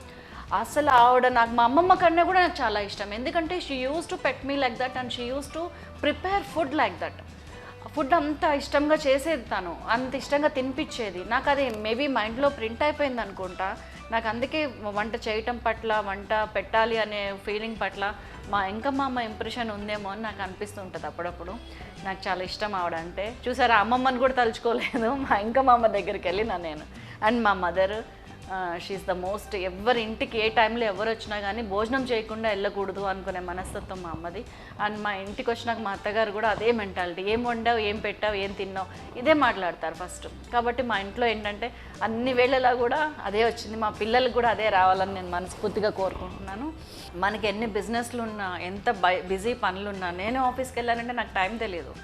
అసలు ఆవిడ నాకు మా అమ్మమ్మ కన్నా కూడా నాకు చాలా ఇష్టం. ఎందుకంటే she use to pet me like that and she use to prepare food like that. Food అంత ఇష్టంగా చేసేది, తను అంత ఇష్టంగా తినిపించేది. నాకు అది మేబీ మైండ్లో ప్రింట్ అయిపోయింది అనుకుంటా. నాకు అందుకే వంట చేయటం పట్ల, వంట పెట్టాలి అనే ఫీలింగ్ పట్ల మా ఇంకమ్మ అమ్మ ఇంప్రెషన్ ఉందేమో అని నాకు అనిపిస్తుంటుంది అప్పుడప్పుడు. నాకు చాలా ఇష్టం ఆవిడ అంటే. చూసారా, అమ్మమ్మని కూడా తలుచుకోలేదు, మా ఇంకమ్మ అమ్మ దగ్గరికి వెళ్ళినా నేను. అండ్ మా మదర్, షీఈస్ ద మోస్ట్. ఎవరి ఇంటికి ఏ టైంలో ఎవరు వచ్చినా కానీ భోజనం చేయకుండా వెళ్ళకూడదు అనుకునే మనస్తత్వం మా అమ్మది. అండ్ మా ఇంటికి వచ్చినాక మా అత్తగారు కూడా అదే మెంటాలిటీ. ఏం వండావు, ఏం పెట్టావు, ఏం తిన్నావు, ఇదే మాట్లాడతారు ఫస్ట్. కాబట్టి మా ఇంట్లో ఏంటంటే అన్ని వేళలా కూడా అదే వచ్చింది. మా పిల్లలకు కూడా అదే రావాలని నేను మనస్ఫూర్తిగా కోరుకుంటున్నాను. మనకి ఎన్ని బిజినెస్లు ఉన్నా, ఎంత బిజీ పనులున్నా, నేను ఆఫీస్కి వెళ్ళానంటే నాకు టైం తెలియదు,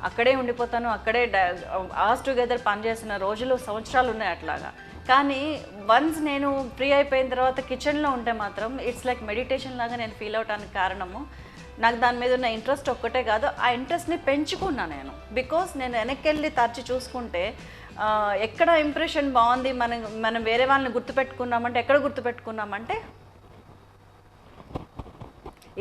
అక్కడే ఉండిపోతాను. అక్కడే ఆస్ టుగెదర్ పనిచేసిన రోజులు, సంవత్సరాలు ఉన్నాయి అట్లాగా. కానీ వన్స్ నేను ఫ్రీ అయిపోయిన తర్వాత కిచెన్లో ఉంటే మాత్రం ఇట్స్ లైక్ మెడిటేషన్ లాగా నేను ఫీల్ అవడానికి కారణము నాకు దాని మీద ఉన్న ఇంట్రెస్ట్ ఒక్కటే కాదు, ఆ ఇంట్రెస్ట్ని పెంచుకున్నా నేను. బికాస్ నేను వెనక్కి వెళ్ళి తరచి చూసుకుంటే ఎక్కడ ఇంప్రెషన్ బాగుంది, మనం వేరే వాళ్ళని గుర్తుపెట్టుకున్నామంటే, ఎక్కడ గుర్తుపెట్టుకున్నామంటే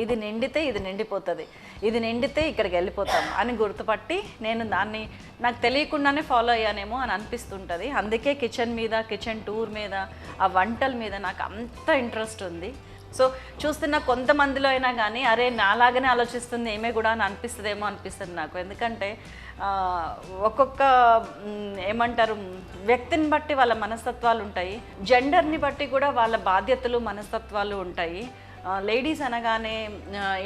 ఇది నిండితే ఇది నిండిపోతుంది, ఇది నిండితే ఇక్కడికి వెళ్ళిపోతాము అని గుర్తుపట్టి నేను దాన్ని నాకు తెలియకుండానే ఫాలో అయ్యానేమో అని అనిపిస్తుంటుంది. అందుకే కిచెన్ మీద, కిచెన్ టూర్ మీద, ఆ వంటల మీద నాకు అంత ఇంట్రెస్ట్ ఉంది. సో చూస్తున్న కొంతమందిలో అయినా కానీ అరే నాలాగానే ఆలోచిస్తుంది ఏమే కూడా అని అనిపిస్తుంది నాకు. ఎందుకంటే ఒక్కొక్క ఏమంటారు వ్యక్తిని బట్టి వాళ్ళ మనస్తత్వాలు ఉంటాయి, జెండర్ని బట్టి కూడా వాళ్ళ బాధ్యతలు, మనస్తత్వాలు ఉంటాయి. లేడీస్ అనగానే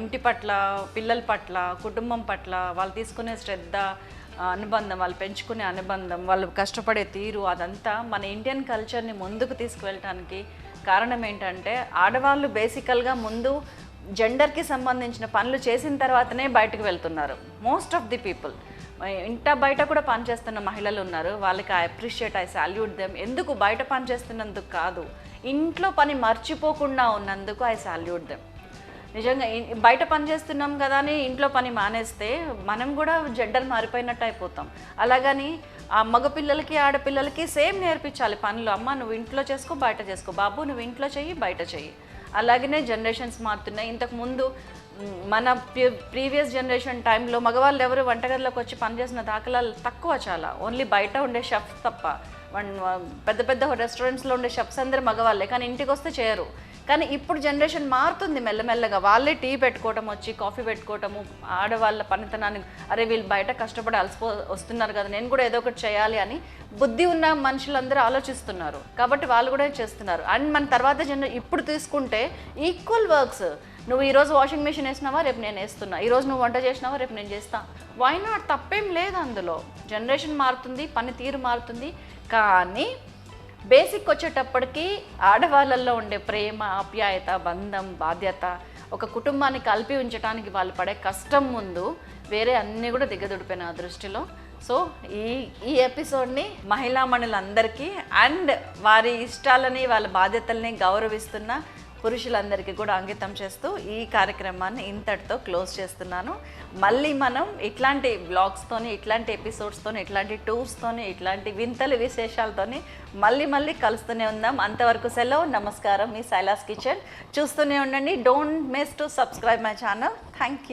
ఇంటి పట్ల, పిల్లల పట్ల, కుటుంబం పట్ల వాళ్ళు తీసుకునే శ్రద్ధ, అనుబంధం, వాళ్ళు పెంచుకునే అనుబంధం, వాళ్ళు కష్టపడే తీరు, అదంతా మన ఇండియన్ కల్చర్ని ముందుకు తీసుకువెళ్ళటానికి కారణం ఏంటంటే ఆడవాళ్ళు బేసికల్గా ముందు జెండర్కి సంబంధించిన పనులు చేసిన తర్వాతనే బయటకు వెళ్తున్నారు. మోస్ట్ ఆఫ్ ది పీపుల్ ఇంట బయట కూడా పనిచేస్తున్న మహిళలు ఉన్నారు, వాళ్ళకి I appreciate, I salute them. ఎందుకు బయట పనిచేస్తున్నందుకు కాదు, ఇంట్లో పని మర్చిపోకుండా ఉన్నందుకు ఐ సాల్యూట్ దెమ్. నిజంగా బయట పని చేస్తున్నాం కదా అని ఇంట్లో పని మానేస్తే మనం కూడా జెండర్ మారిపోయినట్టు అయిపోతాం. అలాగని ఆ మగపిల్లలకి, ఆడపిల్లలకి సేమ్ నేర్పించాలి పనులు. అమ్మ నువ్వు ఇంట్లో చేసుకో, బయట చేసుకో, బాబు నువ్వు ఇంట్లో చెయ్యి, బయట చెయ్యి. అలాగనే జనరేషన్స్ మారుతున్నాయి. ఇంతకుముందు మన ప్రీవియస్ జనరేషన్ టైంలో మగవాళ్ళు ఎవరు వంటగదిలోకి వచ్చి పనిచేసిన దాఖలాలు తక్కువ, చాలా. ఓన్లీ బయట ఉండే షెఫ్స్ తప్ప. పెద్ద పెద్ద రెస్టారెంట్స్లో ఉండే షెఫ్స్ అందరూ మగవాళ్ళే, కానీ ఇంటికి వస్తే చేయరు. కానీ ఇప్పుడు జనరేషన్ మారుతుంది మెల్లమెల్లగా. వాళ్ళే టీ పెట్టుకోవటం, వచ్చి కాఫీ పెట్టుకోవటము, ఆడవాళ్ళ పనితనాన్ని అరే వీళ్ళు బయట కష్టపడి వస్తున్నారు కదా, నేను కూడా ఏదో ఒకటి చేయాలి అని బుద్ధి ఉన్న మనుషులందరూ ఆలోచిస్తున్నారు. కాబట్టి వాళ్ళు కూడా చేస్తున్నారు. అండ్ మన తర్వాత ఇప్పుడు తీసుకుంటే ఈక్వల్ వర్క్స్. నువ్వు ఈరోజు వాషింగ్ మెషిన్ వేసినావా, రేపు నేను వేస్తున్నా. ఈరోజు నువ్వు వంట చేసినావా, రేపు నేను చేస్తా. Why not? తప్పేం లేదు అందులో. జనరేషన్ మారుతుంది, పనితీరు మారుతుంది. కానీ బేసిక్ వచ్చేటప్పటికి ఆడవాళ్ళల్లో ఉండే ప్రేమ, ఆప్యాయత, బంధం, బాధ్యత, ఒక కుటుంబాన్ని కలిపి ఉంచడానికి వాళ్ళు పడే కష్టం ముందు వేరే అన్నీ కూడా దిగదుడిపోయిన నా దృష్టిలో. సో ఈ ఎపిసోడ్ని మహిళామణులందరికీ అండ్ వారి ఇష్టాలని వాళ్ళ బాధ్యతల్ని గౌరవిస్తున్న పురుషులందరికీ కూడా అంకితం చేస్తూ ఈ కార్యక్రమాన్ని ఇంతటితో క్లోజ్ చేస్తున్నాను. మళ్ళీ మనం ఇట్లాంటి బ్లాగ్స్తోని, ఇట్లాంటి ఎపిసోడ్స్తోని, ఇట్లాంటి టూర్స్తోని, ఇట్లాంటి వింతలు విశేషాలతోని మళ్ళీ కలుస్తూనే ఉందాం. అంతవరకు సెలవు. నమస్కారం. మీ శైలాస్ కిచెన్ చూస్తూనే ఉండండి. Don't miss to subscribe my channel. Thank you.